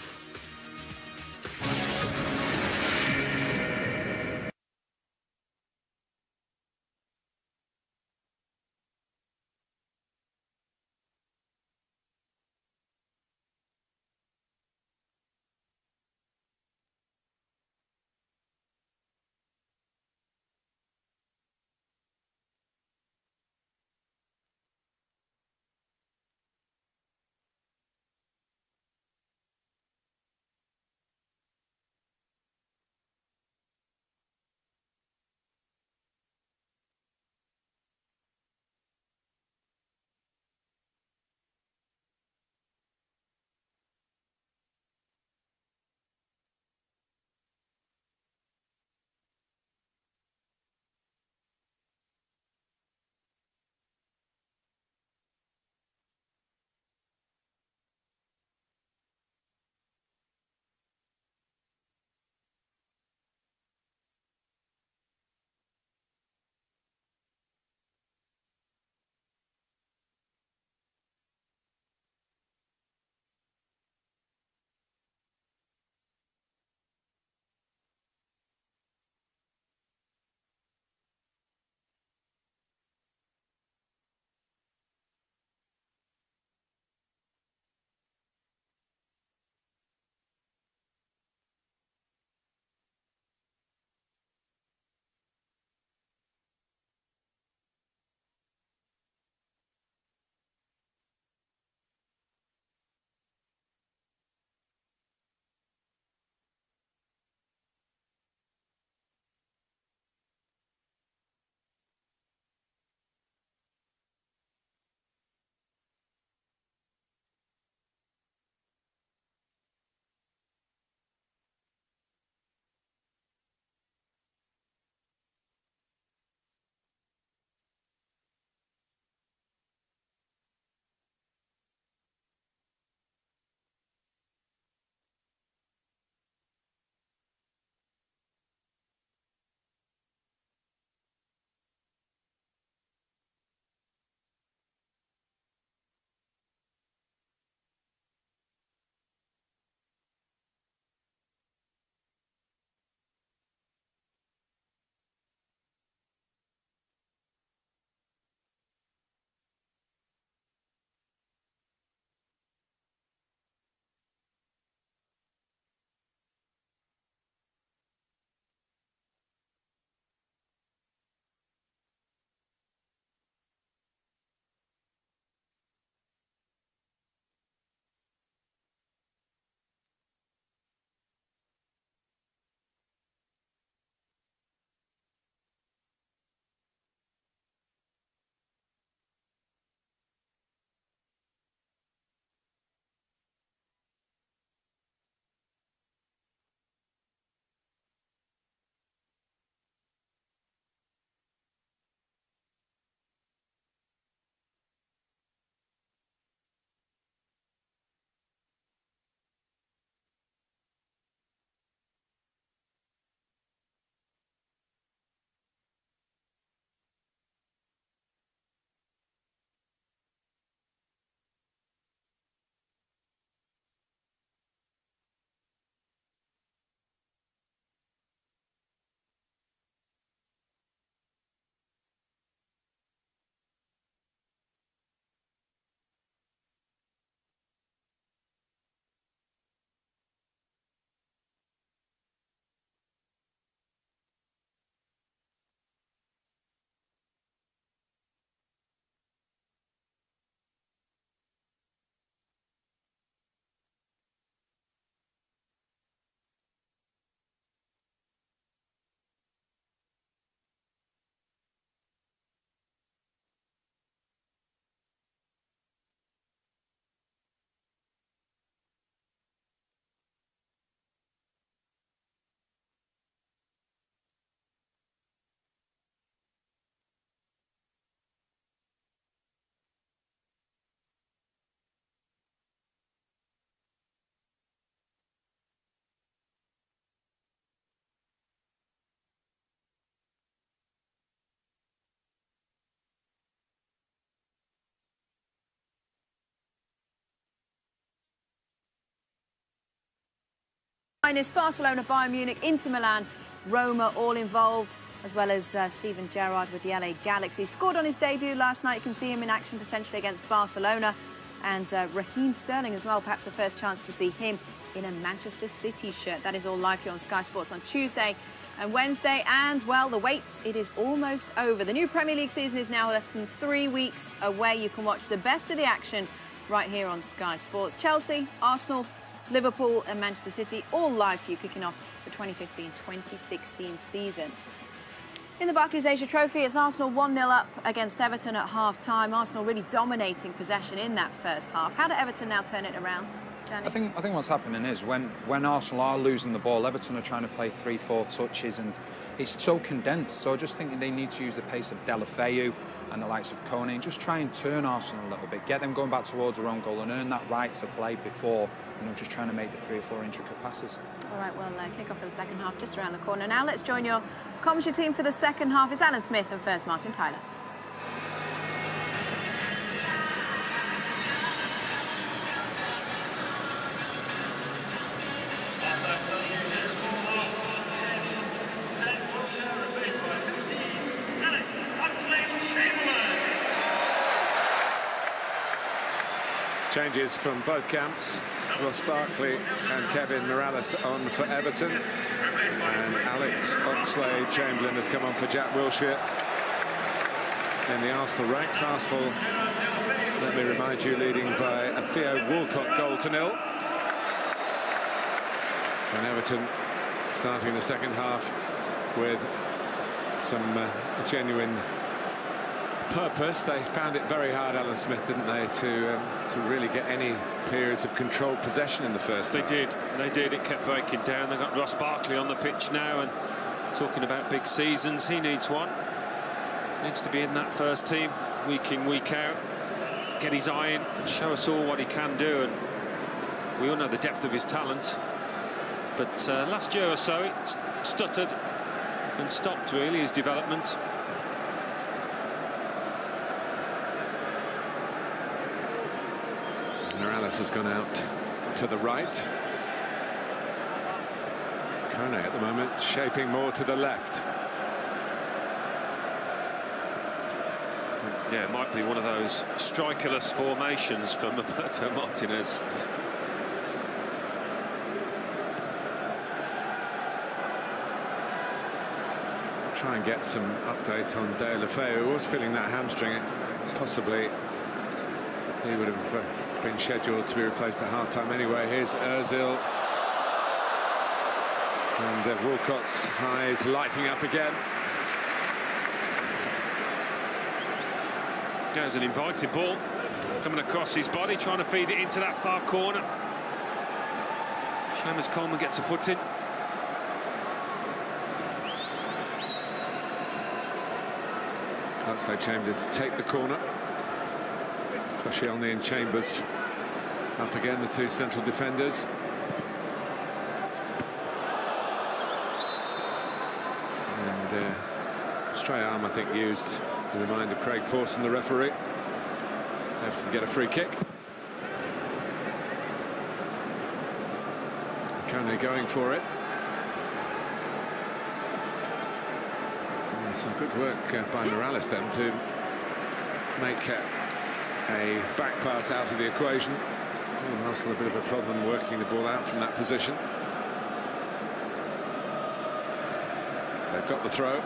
Barcelona, Bayern Munich, Inter Milan, Roma, all involved, as well as Steven Gerrard with the LA Galaxy. Scored on his debut last night. You can see him in action potentially against Barcelona. And Raheem Sterling as well, perhaps the first chance to see him in a Manchester City shirt. That is all live here on Sky Sports on Tuesday and Wednesday. And, well, the wait, it is almost over. The new Premier League season is now less than 3 weeks away. You can watch the best of the action right here on Sky Sports. Chelsea, Arsenal, Liverpool and Manchester City, all live for you, kicking off the 2015-2016 season. In the Barclays Asia Trophy, it's Arsenal 1-0 up against Everton at half-time. Arsenal really dominating possession in that first half. How do Everton now turn it around, Danny? I think what's happening is when Arsenal are losing the ball, Everton are trying to play 3-4 touches, and it's so condensed. So I just think they need to use the pace of Deulofeu and the likes of Kone and just try and turn Arsenal a little bit, get them going back towards their own goal and earn that right to play before, just trying to make the 3 or 4 intricate passes. All right, well, kick off for the second half just around the corner. Now let's join your commentary team for the second half. It's Alan Smith and first Martin Tyler. Changes from both camps. Ross Barkley and Kevin Morales on for Everton. And Alex Oxlade-Chamberlain has come on for Jack Wilshere. In the Arsenal ranks, Arsenal, let me remind you, leading by a Theo Walcott goal to 0. And Everton starting the second half with some genuine purpose. They found it very hard, Alan Smith, didn't they, to really get any periods of controlled possession in the first half. They did. It kept breaking down. They've got Ross Barkley on the pitch now, and talking about big seasons, he needs one. Needs to be in that first team week in, week out, get his eye in, show us all what he can do, and we all know the depth of his talent. But last year or so it stuttered and stopped, really, his development. Morales has gone out to the right. Kone at the moment shaping more to the left. Yeah, it might be one of those strikerless formations from Roberto Martinez. I'll try and get some update on Deulofeu, who was feeling that hamstring. Possibly he would have been scheduled to be replaced at half-time anyway. Here's Ozil. And Walcott's eyes lighting up again. There's an inviting ball coming across his body, trying to feed it into that far corner. Seamus Coleman gets a foot in. Oxlade-Chamberlain to take the corner. Koscielny and Chambers up again, the two central defenders. And stray arm, I think, used to remind of Craig Pawson, the referee. Have to get a free kick. Kone going for it. And some good work by Morales then to make a back pass out of the equation. Arsenal a bit of a problem working the ball out from that position. They've got the throw.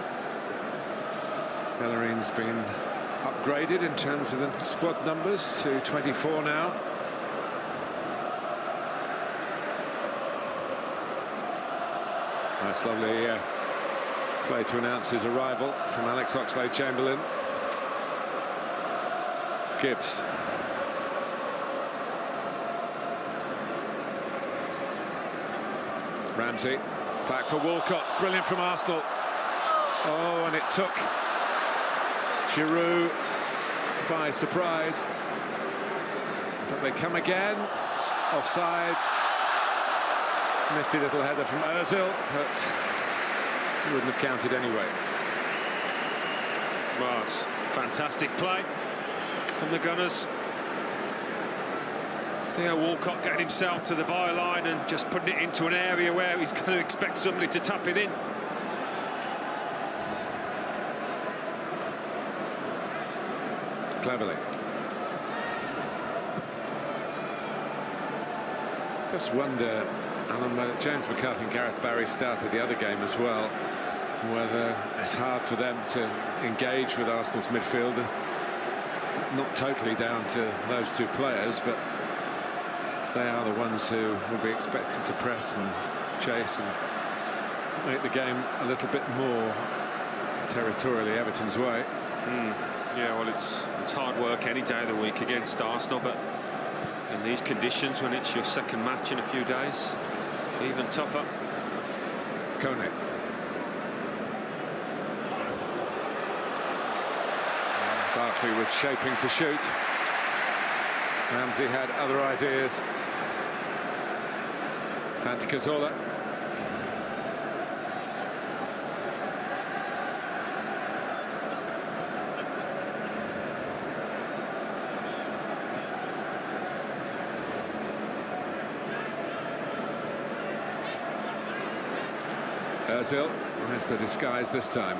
Bellerin's been upgraded in terms of the squad numbers to 24 now. Nice, lovely play to announce his arrival from Alex Oxlade-Chamberlain. Gibbs. Ramsey, back for Walcott, brilliant from Arsenal. Oh, and it took Giroud by surprise. But they come again, offside. Nifty little header from Ozil, but he wouldn't have counted anyway. Well, it's fantastic play from the Gunners. Theo Walcott getting himself to the byline and just putting it into an area where he's going to expect somebody to tap it in. Cleverly. Just wonder, Alan, whether James McCarthy and Gareth Barry started the other game as well, whether it's hard for them to engage with Arsenal's midfield. Not totally down to those two players, but they are the ones who will be expected to press and chase and make the game a little bit more territorially Everton's way. Yeah, well, it's hard work any day of the week against Arsenal, but in these conditions, when it's your second match in a few days, even tougher. Kone. Barkley was shaping to shoot. Ramsey had other ideas. Santi Cazorla. Ozil has the disguise this time.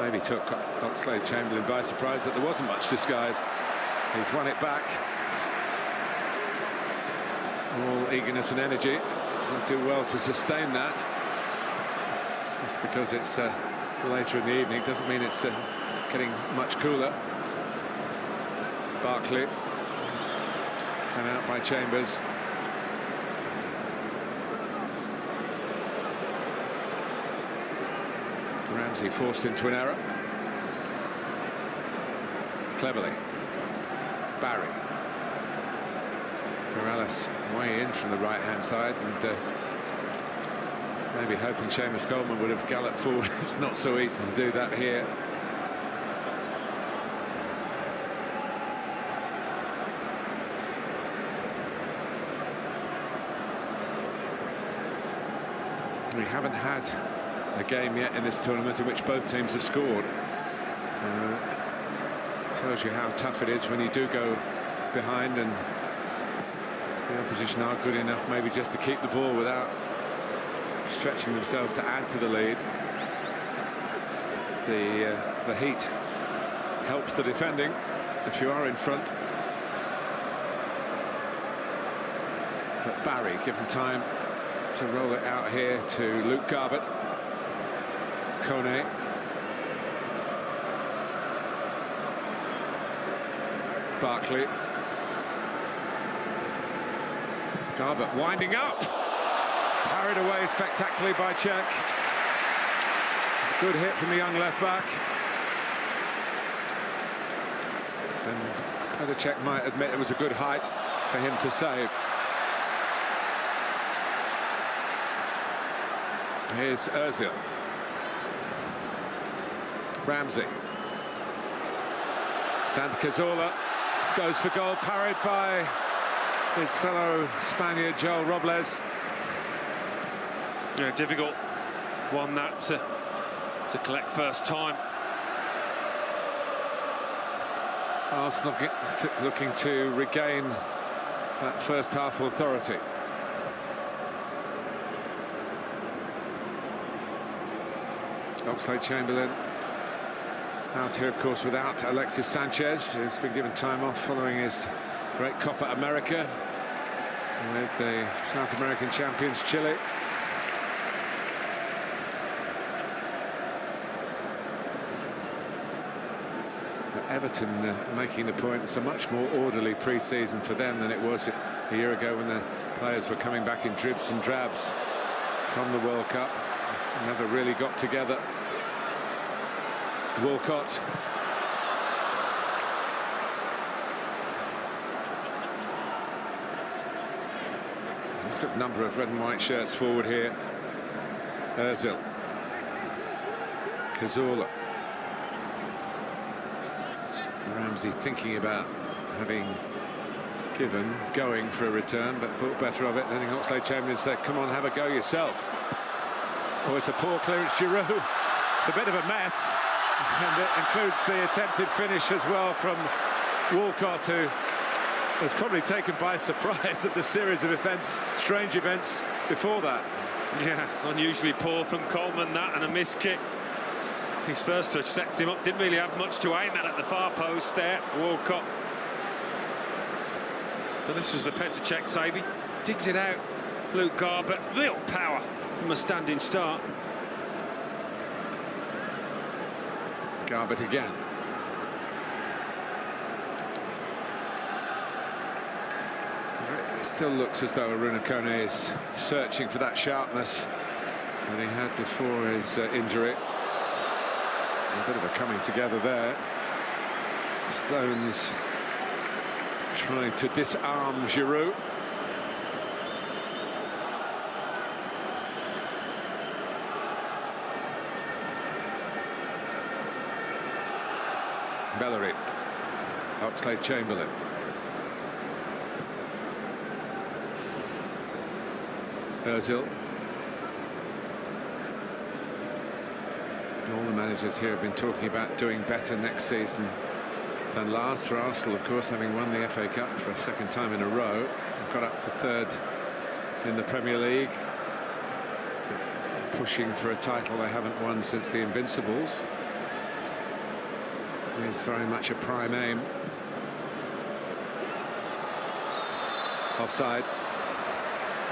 Maybe took Oxlade-Chamberlain by surprise that there wasn't much disguise. He's won it back. All eagerness and energy. He'll do well to sustain that. Just because it's later in the evening doesn't mean it's getting much cooler. Barkley. And out by Chambers. Ramsey forced into an error. Cleverly. Barry. Morales way in from the right-hand side, and maybe hoping Seamus Coleman would have galloped forward. It's not so easy to do that here. We haven't had a game yet in this tournament in which both teams have scored. It tells you how tough it is when you do go behind and the opposition are good enough maybe just to keep the ball without stretching themselves to add to the lead. The heat helps the defending if you are in front. But Barry given time to roll it out here to Luke Garbutt. Kone. Barkley. Garbutt winding up. Parried away spectacularly by Čech. It's a good hit from the young left back. And Čech might admit it was a good height for him to save. Here's Ozil. Ramsey. Santi Cazorla goes for goal, parried by his fellow Spaniard Joel Robles. Yeah, difficult one that to collect first time. Arsenal looking to regain that first half authority. Oxlade-Chamberlain out here, of course, without Alexis Sanchez, who's been given time off following his great Copa America with the South American champions Chile. But Everton making the point, it's a much more orderly pre-season for them than it was a year ago when the players were coming back in dribs and drabs from the World Cup. Never really got together. Walcott. Look at the number of red and white shirts forward here. Ozil. Cazorla. Ramsey thinking about having going for a return, but thought better of it. Then Oxlade-Chamberlain said, come on, have a go yourself. Oh, it's a poor clearance, Giroud. It's a bit of a mess. And it includes the attempted finish as well from Walcott, who was probably taken by surprise at the series of events, strange events before that. Yeah, unusually poor from Coleman, that, and a missed kick. His first touch sets him up, didn't really have much to aim at the far post there, Walcott. But this was the Petr Cech save. He digs it out. Luke Garbutt, real power from a standing start. Garbutt again. It still looks as though Aruna Kone is searching for that sharpness that he had before his injury. A bit of a coming together there. Stones trying to disarm Giroud. Bellerin, Oxlade-Chamberlain. Ozil. All the managers here have been talking about doing better next season than last. For Arsenal, of course, having won the FA Cup for a second time in a row, got up to third in the Premier League, pushing for a title they haven't won since the Invincibles. It's very much a prime aim. Offside.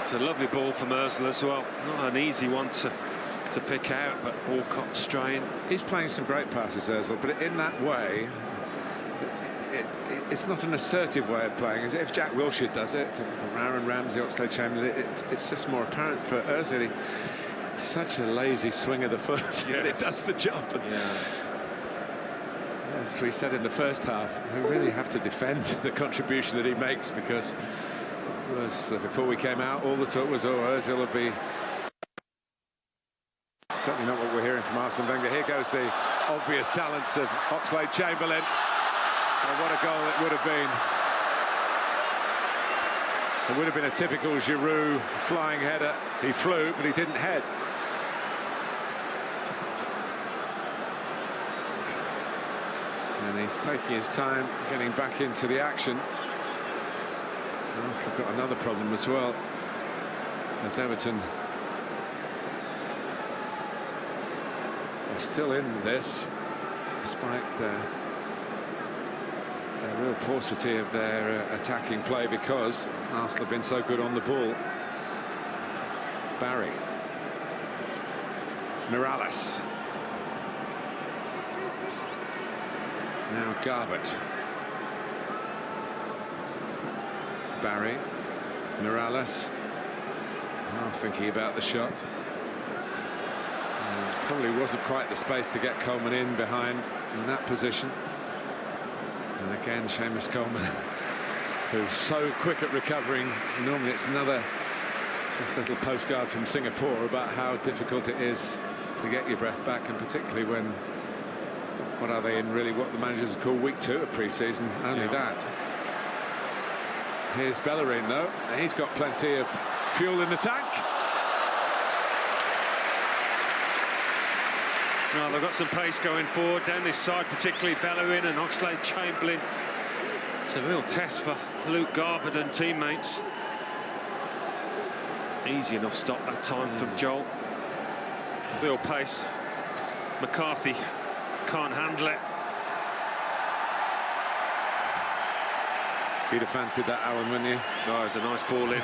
It's a lovely ball from Ozil as well. Not an easy one to pick out, but Walcott straying. He's playing some great passes, Ozil, but in that way, it's not an assertive way of playing. As if Jack Wilshere does it, Aaron Ramsey, Oxlade-Chamberlain, it's just more apparent for Ozil. He's such a lazy swing of the foot, yeah. but it does the job. Yeah. As we said in the first half, we really have to defend the contribution that he makes, because before we came out, all the talk was, oh, Ozil will be... Certainly not what we're hearing from Arsene Wenger. Here goes the obvious talents of Oxlade-Chamberlain. Oh, what a goal it would have been. It would have been a typical Giroud flying header. He flew, but he didn't head. And he's taking his time getting back into the action. Arsenal got another problem as well, as Everton are still in this, despite the real paucity of their attacking play, because Arsenal have been so good on the ball. Barry. Morales. Now Garbutt. Barry. Morales. Half thinking about the shot. Probably wasn't quite the space to get Coleman in behind in that position. And again, Seamus Coleman, who's so quick at recovering. Normally it's another just little postcard from Singapore about how difficult it is to get your breath back, and particularly when, what are they in really, what the managers would call week 2 of pre-season, only that. Here's Bellerin though, and he's got plenty of fuel in the tank. Well, they've got some pace going forward down this side, particularly Bellerin and Oxlade-Chamberlain. It's a real test for Luke Garbutt and teammates. Easy enough stop that time from Joel. Real pace. McCarthy can't handle it. You'd have fancied that, Alan, wouldn't you? Oh, it's a nice ball in.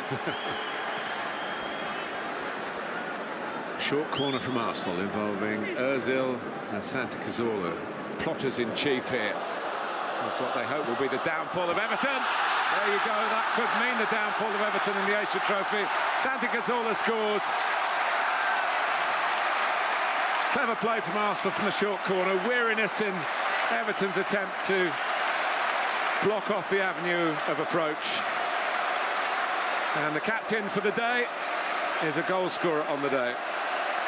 Short corner from Arsenal involving Ozil and Santi Cazorla. Plotters in chief here of what they hope will be the downfall of Everton. There you go, that could mean the downfall of Everton in the Asia Trophy. Santi Cazorla scores. Clever play from Arsenal from the short corner. Weariness in Everton's attempt to block off the avenue of approach. And the captain for the day is a goal scorer on the day.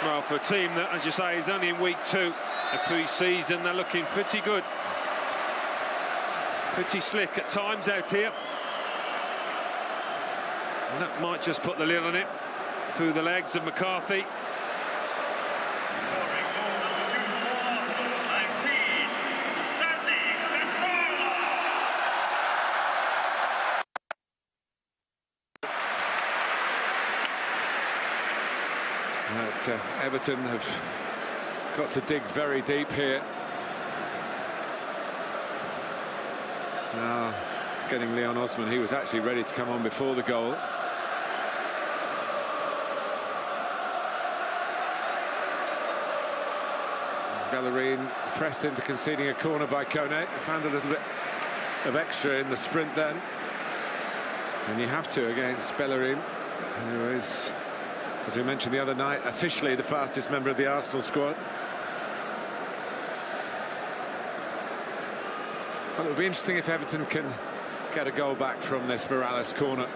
Well, for a team that, as you say, is only in week 2 of pre-season, they're looking pretty good. Pretty slick at times out here. And that might just put the lid on it through the legs of McCarthy. Everton have got to dig very deep here. Now, getting Leon Osman, he was actually ready to come on before the goal. Bellerin pressed into conceding a corner by Kone. Found a little bit of extra in the sprint then. And you have to against Bellerin, who is, as we mentioned the other night, officially the fastest member of the Arsenal squad. Well, it would be interesting if Everton can get a goal back from this Morales corner.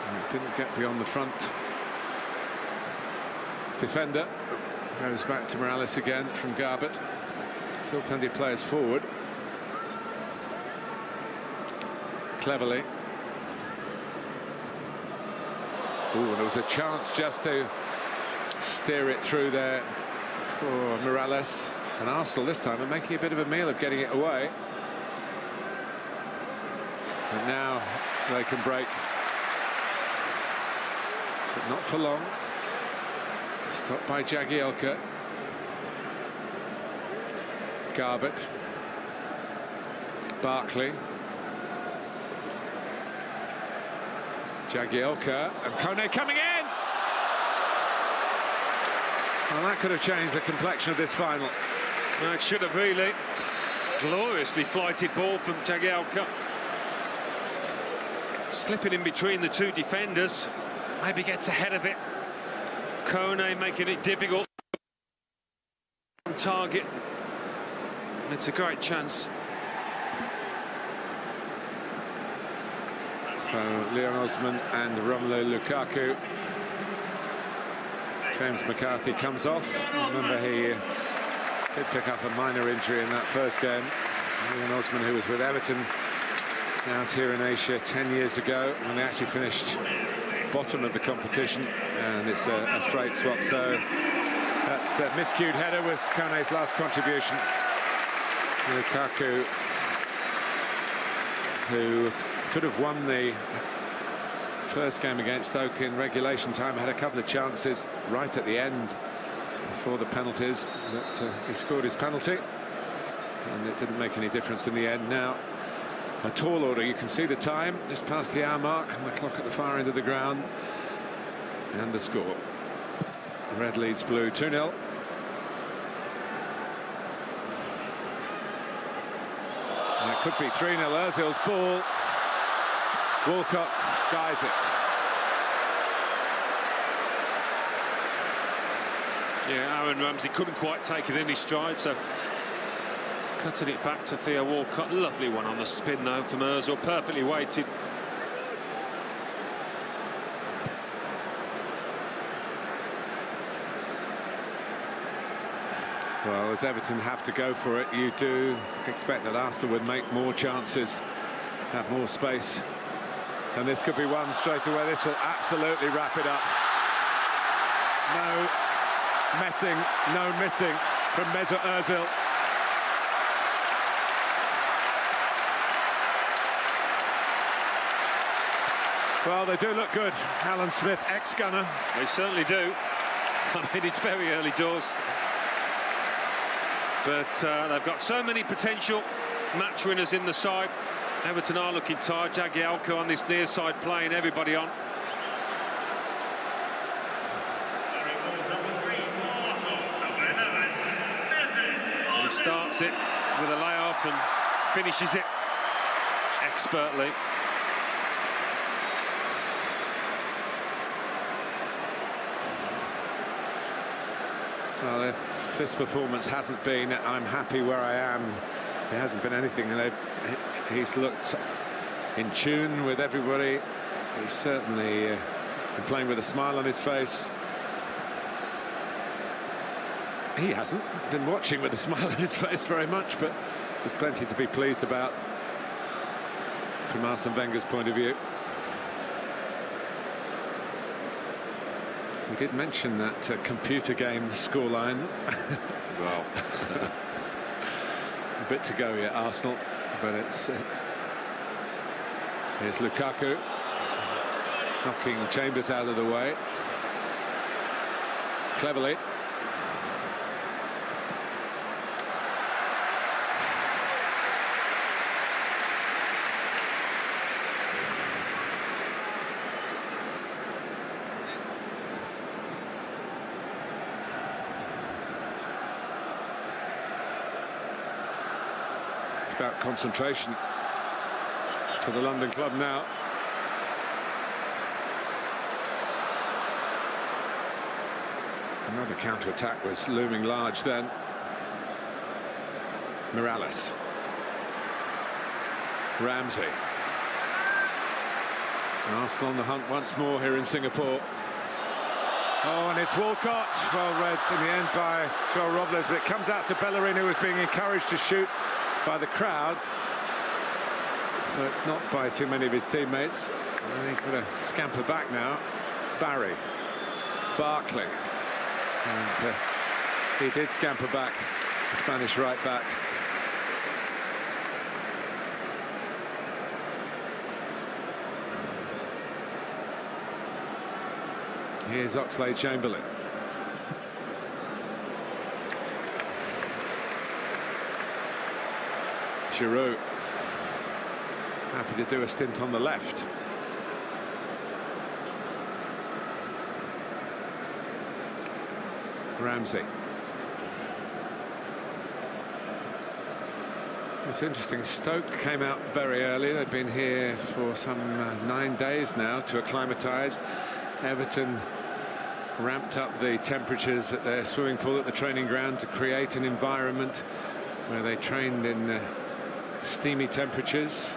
And it didn't get beyond the front defender. Goes back to Morales again from Garbett. Still plenty of players forward. Cleverly. Ooh, there was a chance just to steer it through there for Morales. And Arsenal this time are making a bit of a meal of getting it away. And now they can break. But not for long. Stopped by Jagielka. Garbett. Barkley. Jagielka. And Kone coming in! Well, that could have changed the complexion of this final. Well, it should have really. Gloriously flighted ball from Jagielka. Slipping in between the two defenders. Maybe gets ahead of it. Kone making it difficult. Target. It's a great chance. So Leon Osman and Romelu Lukaku. James McCarthy comes off. Remember, he did pick up a minor injury in that first game. Leon Osman, who was with Everton out here in Asia 10 years ago, when they actually finished bottom of the competition, and it's a straight swap. So that miscued header was Kone's last contribution. Lukaku, who could have won the first game against Stoke in regulation time, had a couple of chances right at the end before the penalties, but he scored his penalty, and it didn't make any difference in the end. Now, a tall order. You can see the time just past the hour mark, and the clock at the far end of the ground, and the score. Red leads blue 2-0. And it could be 3-0. Ozil's ball. Walcott skies it. Yeah, Aaron Ramsey couldn't quite take it in his stride, so cutting it back to Theo Walcott. Lovely one on the spin, though, from Ozil. Perfectly weighted. Well, as Everton have to go for it, you do expect that Arsenal would make more chances, have more space. And this could be one straight away. This will absolutely wrap it up. No messing, no missing from Mesut Ozil. Well, they do look good. Alan Smith, ex-gunner. They certainly do. I mean, it's very early doors. But they've got so many potential match winners in the side. Everton are looking tired. Jagielka on this near side playing everybody on. He starts it with a layoff and finishes it expertly. Well, if this performance hasn't been, I'm happy where I am, it hasn't been anything. And he's looked in tune with everybody. He's certainly been playing with a smile on his face. He hasn't been watching with a smile on his face very much, but there's plenty to be pleased about from Arsene Wenger's point of view. We did mention that computer game scoreline. Well, a bit to go yet, Arsenal, but it's here's Lukaku. knocking Chambers out of the way. Cleverly. It's about concentration for the London club now. Another counter-attack was looming large then. Morales. Ramsey. Arsenal on the hunt once more here in Singapore. Oh, and it's Walcott. Well read in the end by Joel Robles, but it comes out to Bellerin, who was being encouraged to shoot by the crowd, but not by too many of his teammates. And he's going to scamper back now. Barry. Barkley. And he did scamper back, the Spanish right back. Here's Oxlade-Chamberlain. Giroud. Happy to do a stint on the left. Ramsey. It's interesting, Stoke came out very early. They've been here for some 9 days now to acclimatise. Everton ramped up the temperatures at their swimming pool at the training ground to create an environment where they trained in steamy temperatures.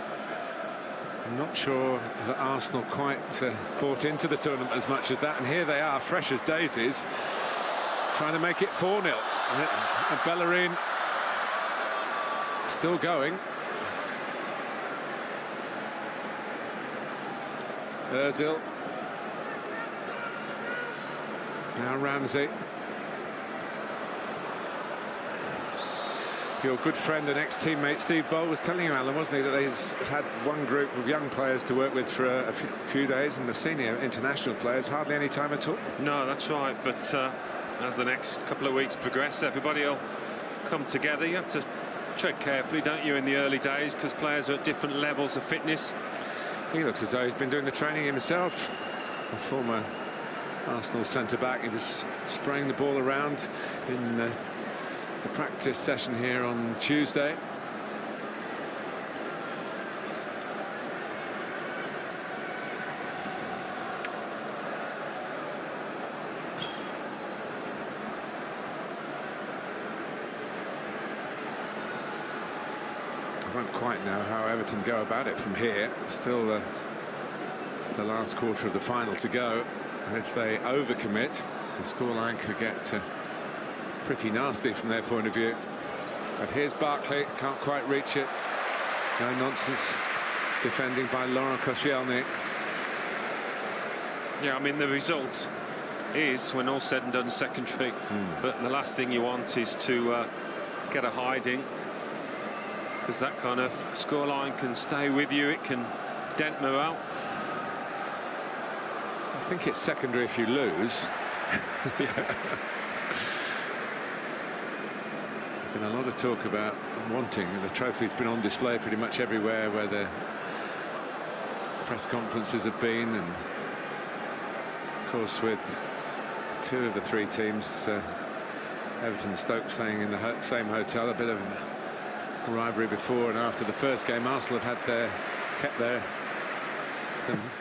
I'm not sure that Arsenal quite bought into the tournament as much as that, and here they are, fresh as daisies, trying to make it 4-0. And Bellerin still going. Ozil. Now Ramsey. Your good friend and ex-teammate Steve Bold was telling you, Alan, wasn't he, that they've had one group of young players to work with for a few days, and the senior international players hardly any time at all. No, that's right, but as the next couple of weeks progress, everybody will come together. You have to tread carefully, don't you, in the early days, because players are at different levels of fitness. He looks as though he's been doing the training himself. A former Arsenal centre-back, he was spraying the ball around in the practice session here on Tuesday. I don't quite know how Everton go about it from here. Still the last quarter of the final to go. And if they overcommit, the scoreline could get pretty nasty from their point of view. But here's Barkley, can't quite reach it. No nonsense defending by Laurent Koscielny. Yeah, I mean, the result is, when all said and done, secondary. But the last thing you want is to get a hiding, because that kind of scoreline can stay with you. It can dent morale. I think it's secondary if you lose. Yeah. Been a lot of talk about wanting. The trophy's been on display pretty much everywhere where the press conferences have been, and of course with 2 of the 3 teams, Everton and Stoke, staying in the same hotel. A bit of a rivalry before and after the first game. Arsenal have had kept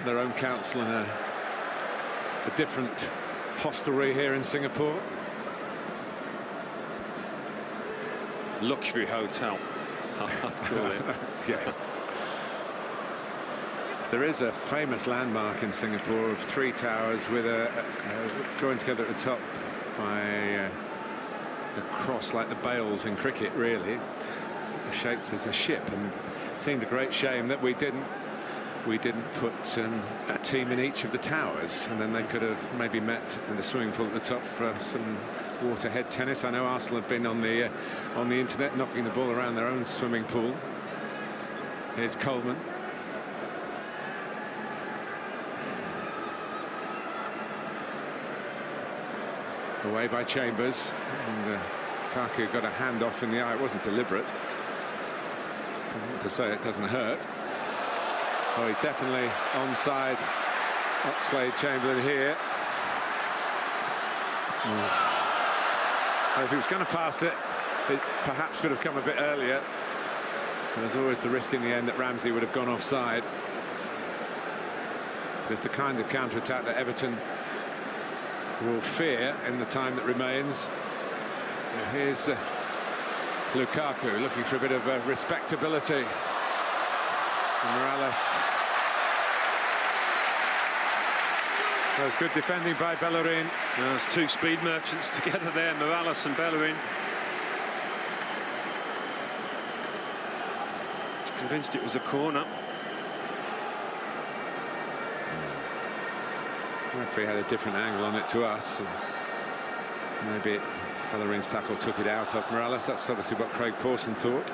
their own council and a different hostelry here in Singapore. Luxury hotel, I'd call it. Yeah. There is a famous landmark in Singapore of 3 towers with joined together at the top by a cross, like the bails in cricket, really, shaped as a ship. And it seemed a great shame that we didn't put a team in each of the towers, and then they could have maybe met in the swimming pool at the top for some waterhead tennis. I know Arsenal have been on the internet knocking the ball around their own swimming pool. Here's Coleman. Away by Chambers, and Lukaku got a hand off in the eye. It wasn't deliberate. I want to say it doesn't hurt. Oh, he's definitely onside. Oxlade-Chamberlain here. If he was going to pass it, it perhaps could have come a bit earlier. There's always the risk in the end that Ramsey would have gone offside. It's the kind of counter-attack that Everton will fear in the time that remains. Here's Lukaku looking for a bit of respectability. And Morales. That was good defending by Bellerin. There's two speed merchants together there, Morales and Bellerin. Was convinced it was a corner. The referee had a different angle on it to us. Maybe Bellerin's tackle took it out of Morales. That's obviously what Craig Pawson thought.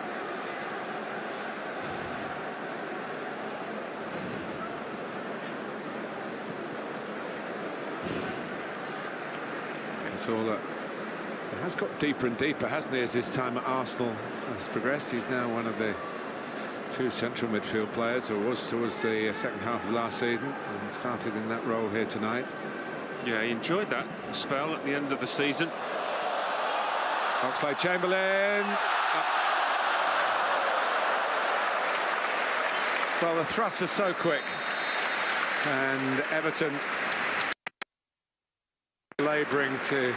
Cazorla has got deeper and deeper, hasn't he, as his time at Arsenal has progressed. He's now one of the two central midfield players, or was towards the second half of last season, and started in that role here tonight. Yeah, he enjoyed that spell at the end of the season. Oxlade-Chamberlain. Well, the thrusts are so quick, and Everton labouring to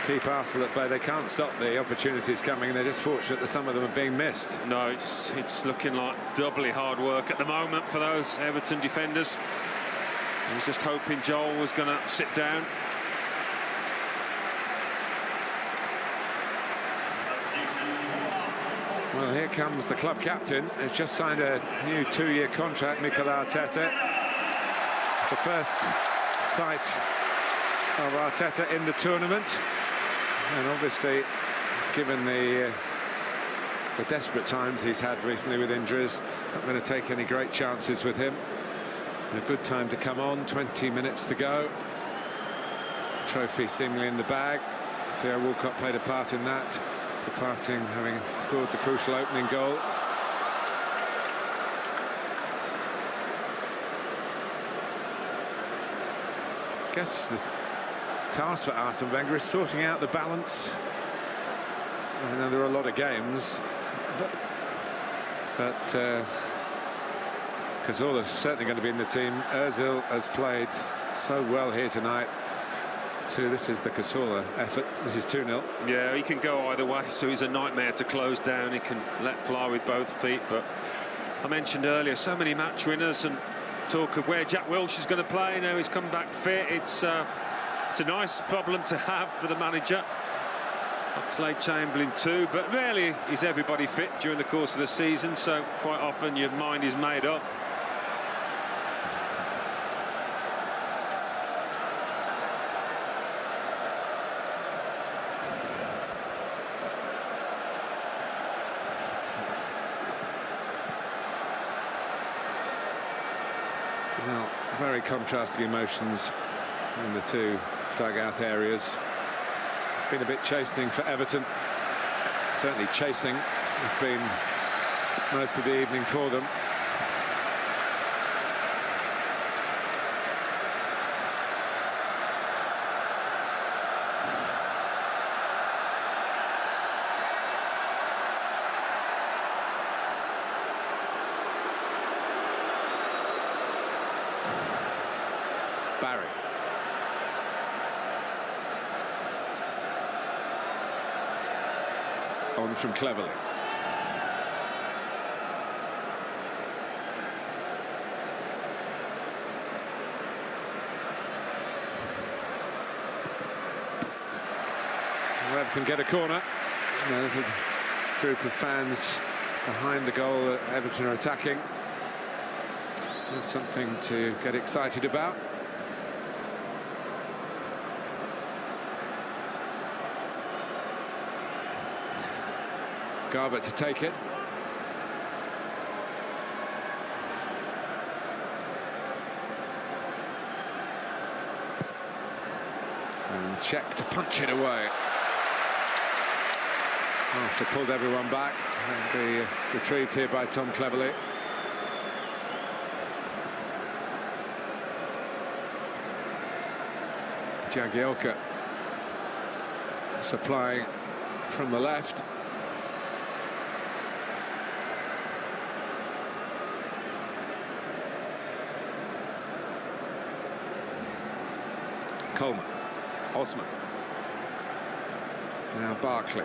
keep Arsenal at bay. They can't stop the opportunities coming. They're just fortunate that some of them are being missed. No, it's looking like doubly hard work at the moment for those Everton defenders. He was just hoping Joel was going to sit down. Well, here comes the club captain. Has just signed a new 2-year contract, Mikel Arteta. It's the first sight of Arteta in the tournament, and obviously, given the desperate times he's had recently with injuries, not going to take any great chances with him. A good time to come on. 20 minutes to go. Trophy seemingly in the bag. Theo Walcott played a part in that, departing having scored the crucial opening goal. I guess the task for Arsene Wenger is sorting out the balance. I know there are a lot of games, but Cazorla's certainly going to be in the team. Ozil has played so well here tonight. This is the Cazorla effort. This is 2-0. Yeah, he can go either way, so he's a nightmare to close down. He can let fly with both feet, but I mentioned earlier, so many match winners, and talk of where Jack Wilshere's going to play. Now he's come back fit. It's a nice problem to have for the manager. Oxlade-Chamberlain too, but rarely is everybody fit during the course of the season, so quite often your mind is made up. Well, very contrasting emotions in the two dugout areas. It's been a bit chastening for Everton. Certainly chasing has been most of the evening for them. Barry. On from Cleverly. Everton get a corner. There's a group of fans behind the goal that Everton are attacking. There's something to get excited about. Garbutt to take it. And Czech to punch it away. Arsenal pulled everyone back and be retrieved here by Tom Cleverley. Jagielka supplying from the left. Coleman, Osman, now Barkley.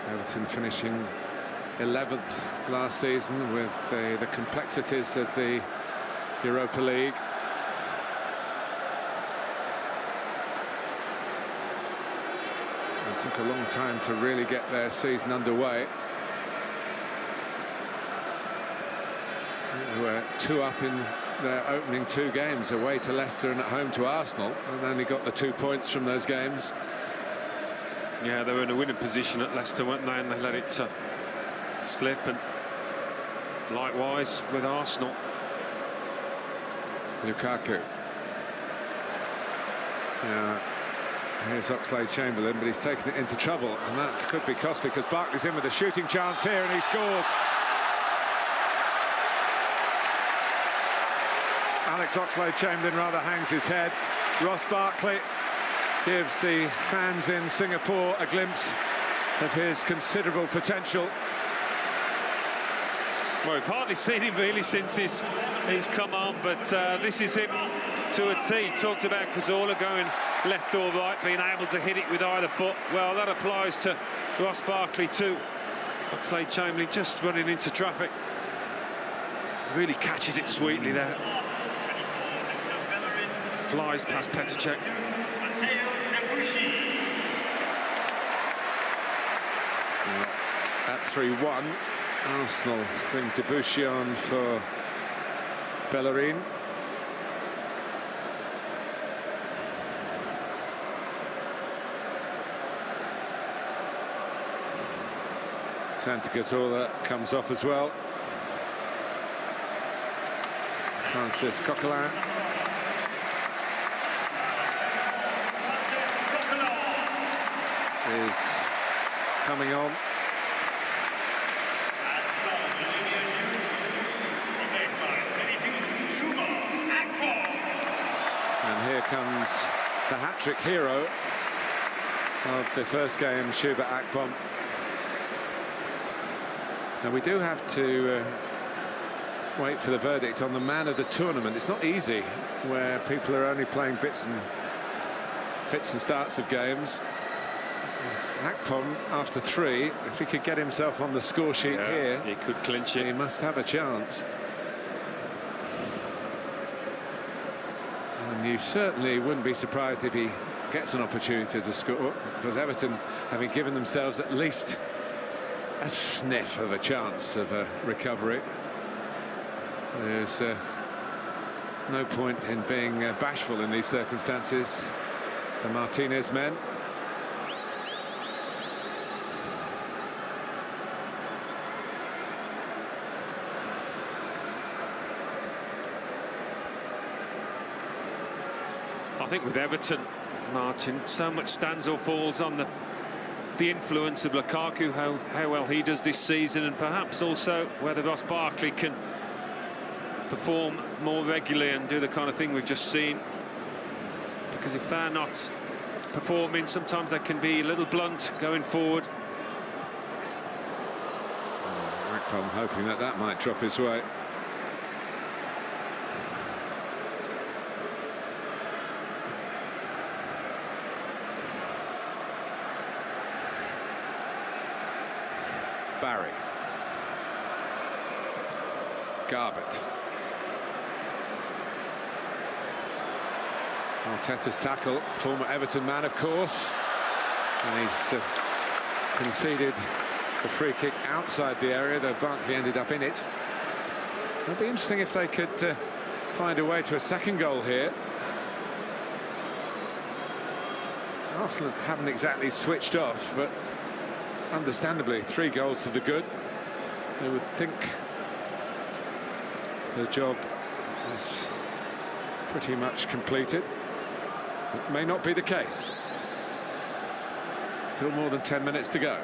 Everton finishing 11th last season with the complexities of the Europa League. It took a long time to really get their season underway. They were 2 up in their opening 2 games, away to Leicester and at home to Arsenal, and only got the 2 points from those games. Yeah, they were in a winning position at Leicester, weren't they? And they let it slip, and likewise with Arsenal. Lukaku. Now, here's Oxlade-Chamberlain, but he's taken it into trouble, and that could be costly because Barkley's in with a shooting chance here, and he scores. Alex Oxlade-Chamberlain rather hangs his head. Ross Barkley gives the fans in Singapore a glimpse of his considerable potential. Well, we've hardly seen him really since he's come on, but this is him to a T. Talked about Cazorla going left or right, being able to hit it with either foot. Well, that applies to Ross Barkley too. Oxlade-Chamberlain just running into traffic. Really catches it sweetly there. Flies past Petr Cech. At 3-1, Arsenal bring Debuchy on for Bellerin. Santi Cazorla comes off as well. Francis Coquelin. Is coming on. And here comes the hat-trick hero of the first game, Chuba Akpom. Now we do have to wait for the verdict on the man of the tournament. It's not easy where people are only playing fits and starts of games. Akpom, after 3, if he could get himself on the score sheet here, he could clinch it. He must have a chance. And you certainly wouldn't be surprised if he gets an opportunity to score, because Everton, having given themselves at least a sniff of a chance of a recovery, there's no point in being bashful in these circumstances. The Martinez men. I think with Everton, Martin, so much stands or falls on the influence of Lukaku, how well he does this season, and perhaps also whether Ross Barkley can perform more regularly and do the kind of thing we've just seen. Because if they're not performing, sometimes they can be a little blunt going forward. Akpom hoping that might drop his way. Barry. Garbutt. Arteta's tackle, former Everton man, of course. And he's conceded the free kick outside the area, though Barkley ended up in it. It'll be interesting if they could find a way to a second goal here. Arsenal haven't exactly switched off, but understandably 3 goals to the good. They would think the job is pretty much completed. It may not be the case. Still more than 10 minutes to go.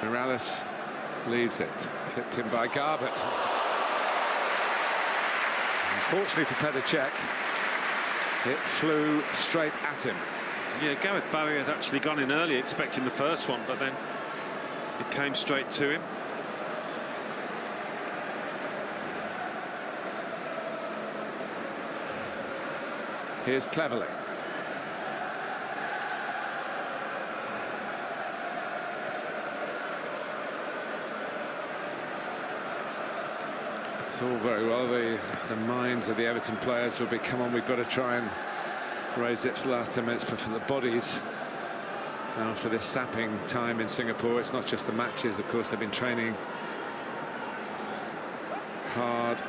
Morales leaves it, clipped in by Garbett. Unfortunately for Petr Cech, it flew straight at him. Yeah, Gareth Barry had actually gone in early expecting the first one, but then it came straight to him. Here's Cleverley. It's all very well. The minds of the Everton players will be, come on, we've got to try and raise it for the last 10 minutes, but for the bodies, after this sapping time in Singapore, it's not just the matches, of course, they've been training hard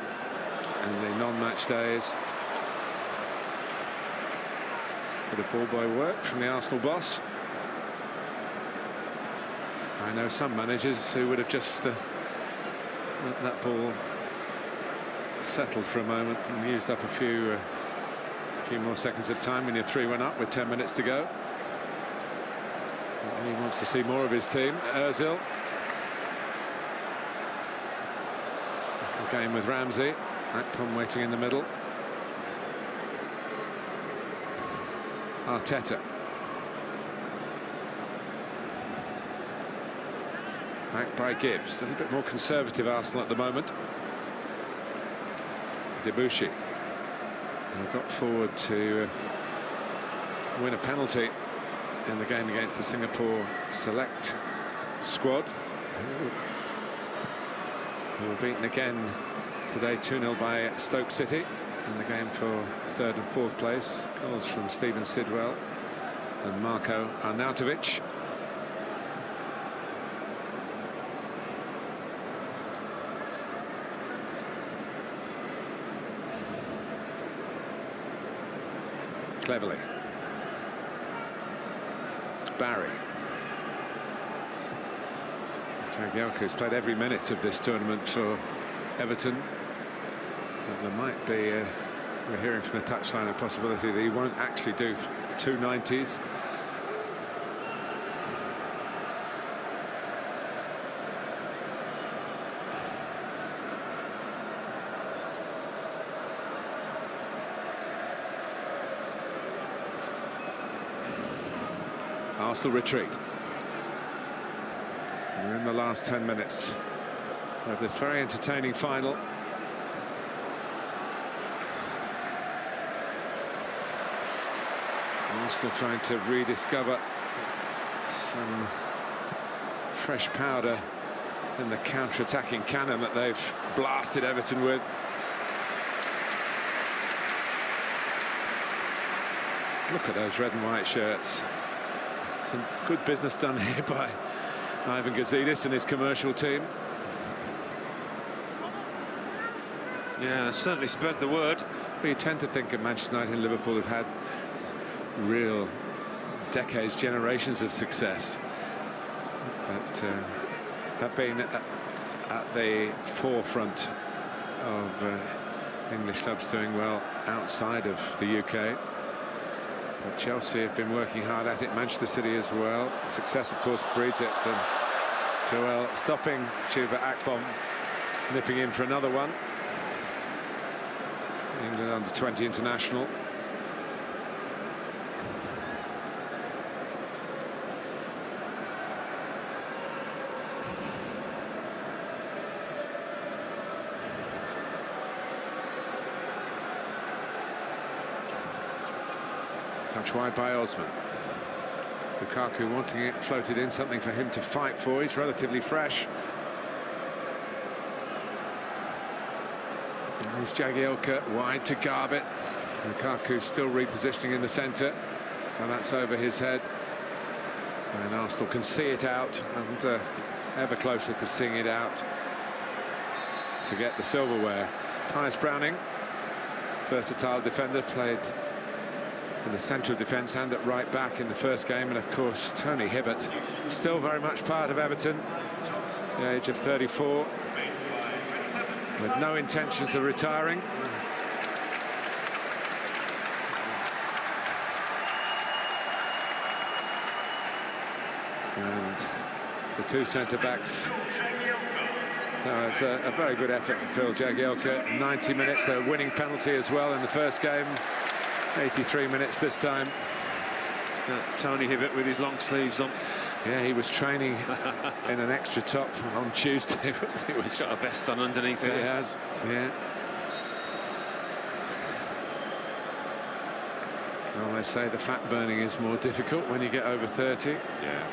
in the non-match days. Bit of ball boy work from the Arsenal boss. I know some managers who would have just let that ball settled for a moment and used up a few more seconds of time when you're 3-1 up with 10 minutes to go. And he wants to see more of his team. Ozil. Game with Ramsey. Akpom waiting in the middle. Arteta. Back by Gibbs. A little bit more conservative Arsenal at the moment. Debuchy. And got forward to win a penalty in the game against the Singapore select squad, who were beaten again today 2-0 by Stoke City in the game for 3rd and 4th place. Goals from Stephen Sidwell and Marko Arnautovic. Cleverley. Barry. Jagielka has played every minute of this tournament for Everton. But there might be, we're hearing from the touchline, a possibility that he won't actually do 2 90s. Arsenal retreat. We're in the last 10 minutes of this very entertaining final. Arsenal trying to rediscover some fresh powder in the counter-attacking cannon that they've blasted Everton with. Look at those red and white shirts. Some good business done here by Ivan Gazidis and his commercial team. Yeah, certainly spread the word. Well, you tend to think of Manchester United and Liverpool have had real decades, generations of success, but have been at the forefront of English clubs doing well outside of the UK. But Chelsea have been working hard at it, Manchester City as well. Success, of course, breeds it. And Joel stopping Chuba Akpom, nipping in for another one. England under-20 international. Touch wide by Osman. Lukaku wanting it floated in, something for him to fight for. He's relatively fresh. Here's Jagielka wide to Garbett. Lukaku still repositioning in the centre, and that's over his head. And Arsenal can see it out, and ever closer to seeing it out to get the silverware. Tyus Browning, versatile defender, played in the central defence and at right back in the first game. And of course Tony Hibbert, still very much part of Everton, at the age of 34, with no intentions of retiring. And the two centre-backs. It's a very good effort for Phil Jagielka. 90 minutes, the winning penalty as well in the first game. 83 minutes this time. Tony Hibbert with his long sleeves on. Yeah, he was training in an extra top on Tuesday. He's got a vest on underneath there. He has, yeah. Well, they say the fat burning is more difficult when you get over 30. Yeah.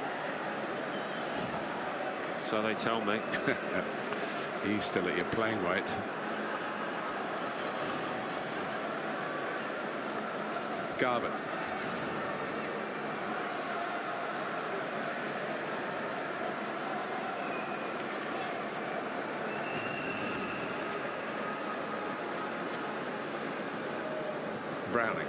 So they tell me. He's still at your playing weight. Garbutt. Browning.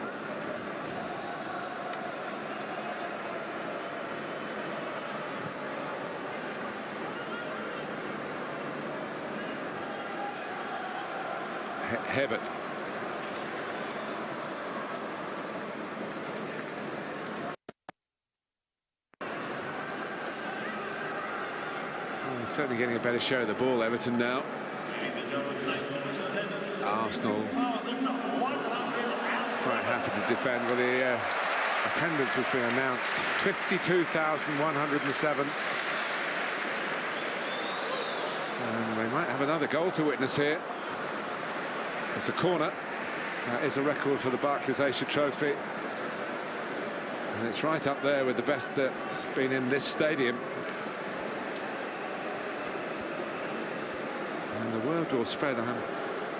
Hibbert. Well, certainly getting a better share of the ball, Everton now. Arsenal quite happy to defend. Well, the attendance has been announced, 52,107. And they might have another goal to witness here. It's a corner. That is a record for the Barclays Asia Trophy. And it's right up there with the best that's been in this stadium. And the word will spread. I'm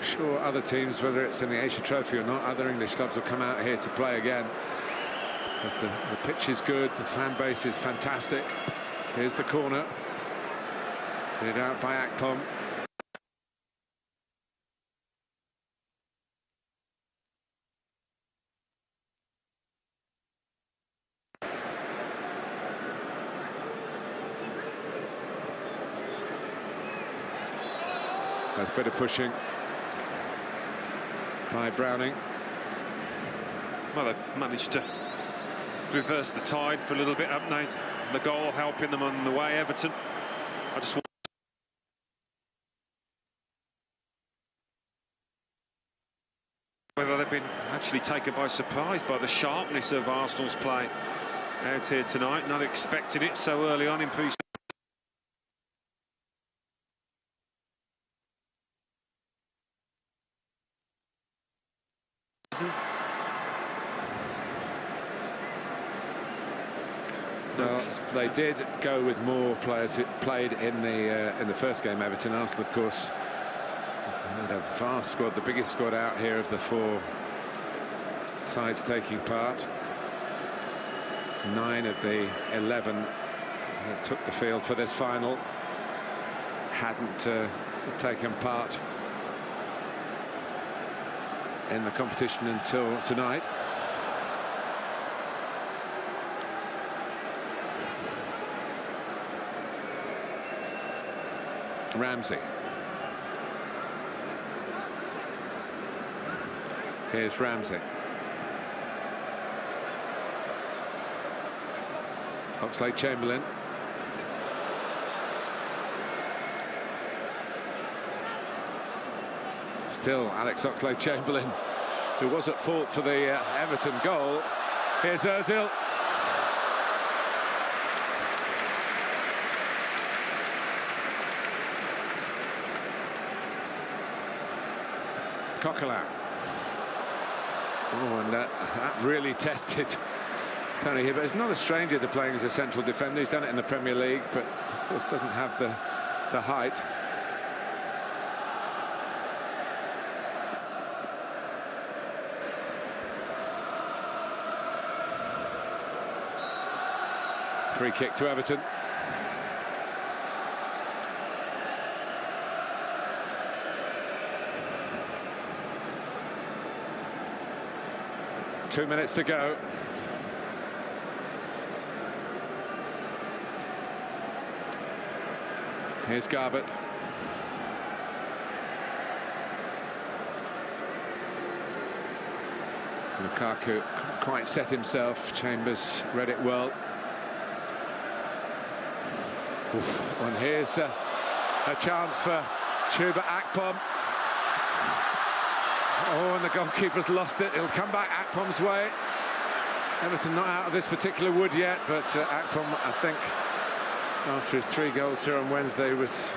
sure other teams, whether it's in the Asia Trophy or not, other English clubs will come out here to play again. Because the pitch is good, the fan base is fantastic. Here's the corner. Hit out by Akpom. A bit of pushing by Browning. Well, they've managed to reverse the tide for a little bit, haven't they? The goal helping them on the way, Everton. I just want whether they've been actually taken by surprise by the sharpness of Arsenal's play out here tonight, not expecting it so early on in pre-season. Well, they did go with more players who played in the first game. Everton, Arsenal, of course, had a vast squad, the biggest squad out here of the four sides taking part. 9 of the 11 that took the field for this final hadn't taken part in the competition until tonight. Ramsey. Here's Ramsey. Oxlade-Chamberlain. Still Alex Oxlade-Chamberlain, who was at fault for the Everton goal. Here's Ozil. Coquelin. Oh, and that really tested Tony Hibbert. He's not a stranger to playing as a central defender. He's done it in the Premier League, but of course doesn't have the height. Free kick to Everton. 2 minutes to go. Here's Garbett. Lukaku couldn't quite set himself. Chambers read it well. Oof. And here's a chance for Chuba Akpom. Oh, and the goalkeeper's lost it. It'll come back Akpom's way. Everton not out of this particular wood yet, but Akpom, I think, after his 3 goals here on Wednesday, was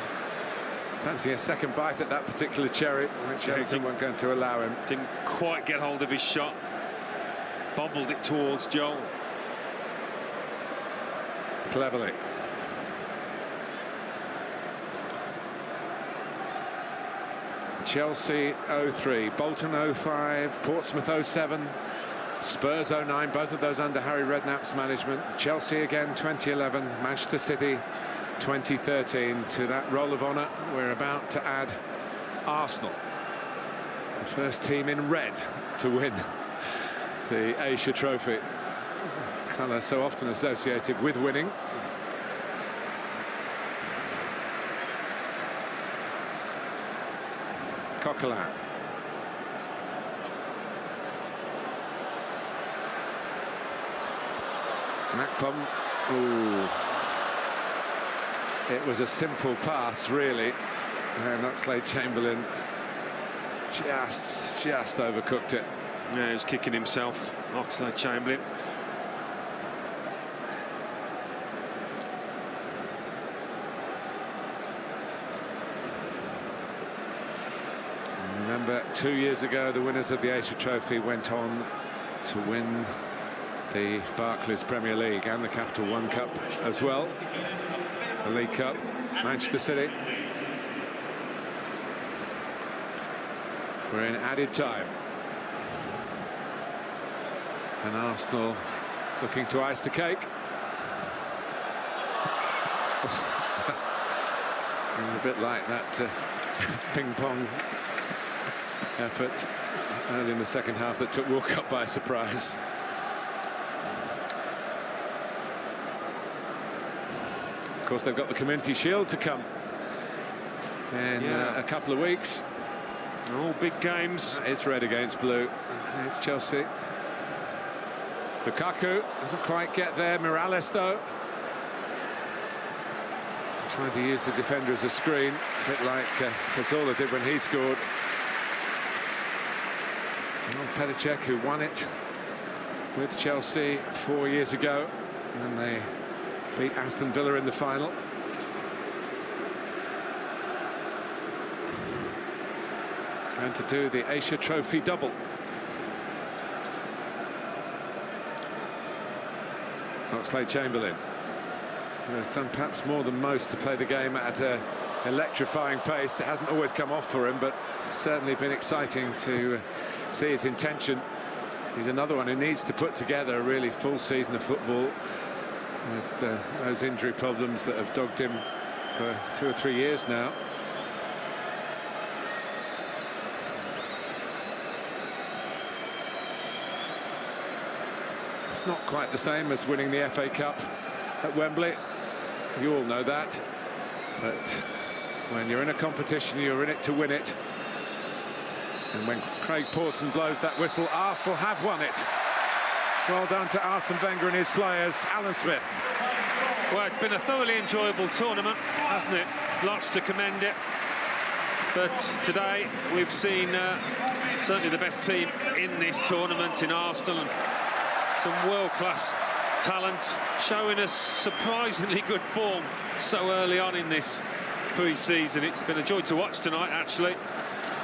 fancying a second bite at that particular cherry, which Everton weren't going to allow him. Didn't quite get hold of his shot. Bobbled it towards Joel. Cleverly. Chelsea 03, Bolton 05, Portsmouth 07, Spurs 09, both of those under Harry Redknapp's management. Chelsea again 2011, Manchester City 2013. To that roll of honour, we're about to add Arsenal, the first team in red to win the Asia Trophy, colour so often associated with winning. Coquelin. Akpom. Ooh. It was a simple pass, really. And Oxlade-Chamberlain just overcooked it. Yeah, he was kicking himself, Oxlade-Chamberlain. Remember, 2 years ago, the winners of the Asia Trophy went on to win the Barclays Premier League and the Capital One Cup as well. The League Cup, Manchester City. We're in added time. And Arsenal looking to ice the cake. A bit like that ping-pong effort early in the second half that took Walcott by surprise. Of course, they've got the Community Shield to come in a couple of weeks. All big games. It's red against blue. It's Chelsea. Lukaku doesn't quite get there. Morales, though, trying to use the defender as a screen, a bit like Cazorla did when he scored. Petacek, who won it with Chelsea 4 years ago, and they beat Aston Villa in the final. And to do the Asia Trophy double. Oxlade-Chamberlain, who has done perhaps more than most to play the game at an electrifying pace. It hasn't always come off for him, but it's certainly been exciting to see his intention. He's another one who needs to put together a really full season of football with those injury problems that have dogged him for 2 or 3 years now. It's not quite the same as winning the FA Cup at Wembley. You all know that. But when you're in a competition, you're in it to win it. And when Craig Pawson blows that whistle, Arsenal have won it. Well done to Arsene Wenger and his players. Alan Smith. Well, it's been a thoroughly enjoyable tournament, hasn't it? Lots to commend it. But today we've seen certainly the best team in this tournament in Arsenal, and some world-class talent showing us surprisingly good form so early on in this pre-season. It's been a joy to watch tonight, actually,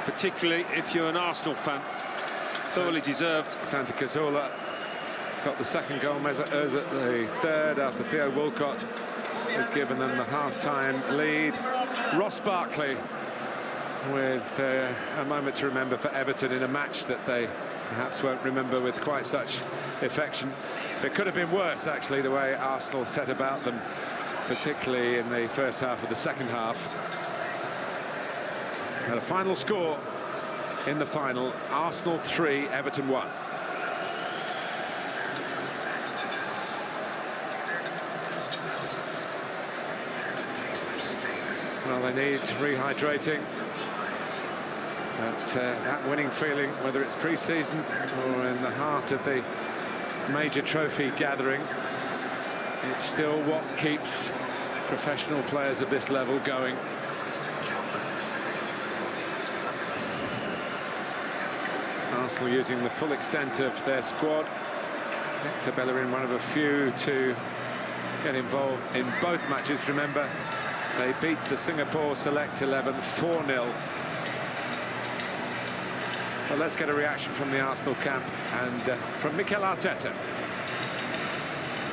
particularly if you're an Arsenal fan. Thoroughly deserved. Santi Cazorla got the second goal, Mesut Ozil the third after Theo Walcott had given them the half-time lead. Ross Barkley with a moment to remember for Everton in a match that they perhaps won't remember with quite such affection. It could have been worse, actually, the way Arsenal set about them, particularly in the first half of the second half. And a final score in the final: Arsenal 3, Everton 1. Well, they need rehydrating. But that winning feeling, whether it's pre-season or in the heart of the major trophy gathering, it's still what keeps professional players of this level going. Arsenal using the full extent of their squad. Hector Bellerin, one of a few to get involved in both matches. Remember, they beat the Singapore Select 11 4-0. Well, let's get a reaction from the Arsenal camp and from Mikel Arteta.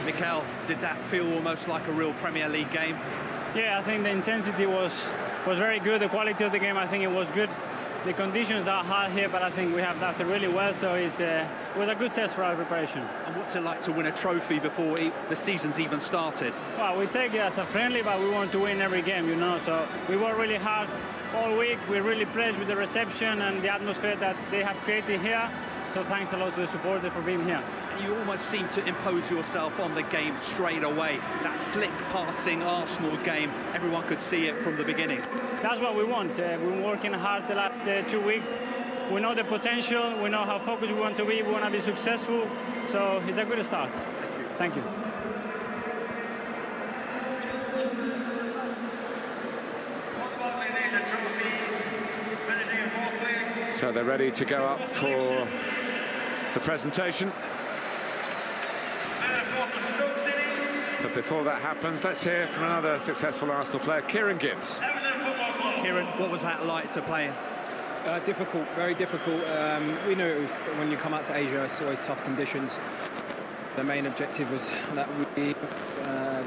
Mikel, did that feel almost like a real Premier League game? Yeah, I think the intensity was very good. The quality of the game, I think it was good. The conditions are hard here, but I think we have adapted really well, so it was a good test for our preparation. And what's it like to win a trophy before the season's even started? Well, we take it as a friendly, but we want to win every game, you know, so we work really hard all week. We're really pleased with the reception and the atmosphere that they have created here, so thanks a lot to the supporters for being here. You almost seem to impose yourself on the game straight away. That slick passing Arsenal game, everyone could see it from the beginning. That's what we want. We've been working hard the last 2 weeks. We know the potential, we know how focused we want to be, we want to be successful, so it's a good start. Thank you. So they're ready to go up for the presentation. But before that happens, let's hear from another successful Arsenal player, Kieran Gibbs. Kieran, what was that like to play in? Difficult, very difficult. We knew it was when you come out to Asia, it's always tough conditions. The main objective was that we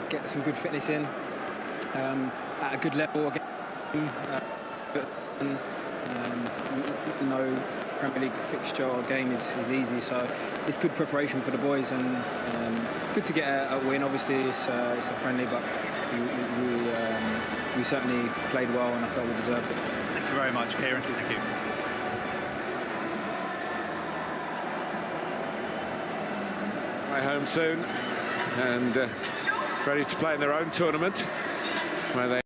get some good fitness in at a good level again. No Premier League fixture or game is easy, so it's good preparation for the boys and good to get a win. Obviously, it's a friendly, but we certainly played well, and I felt we deserved it. Thank you very much, Kieran. Thank you. Right home soon and ready to play in their own tournament where they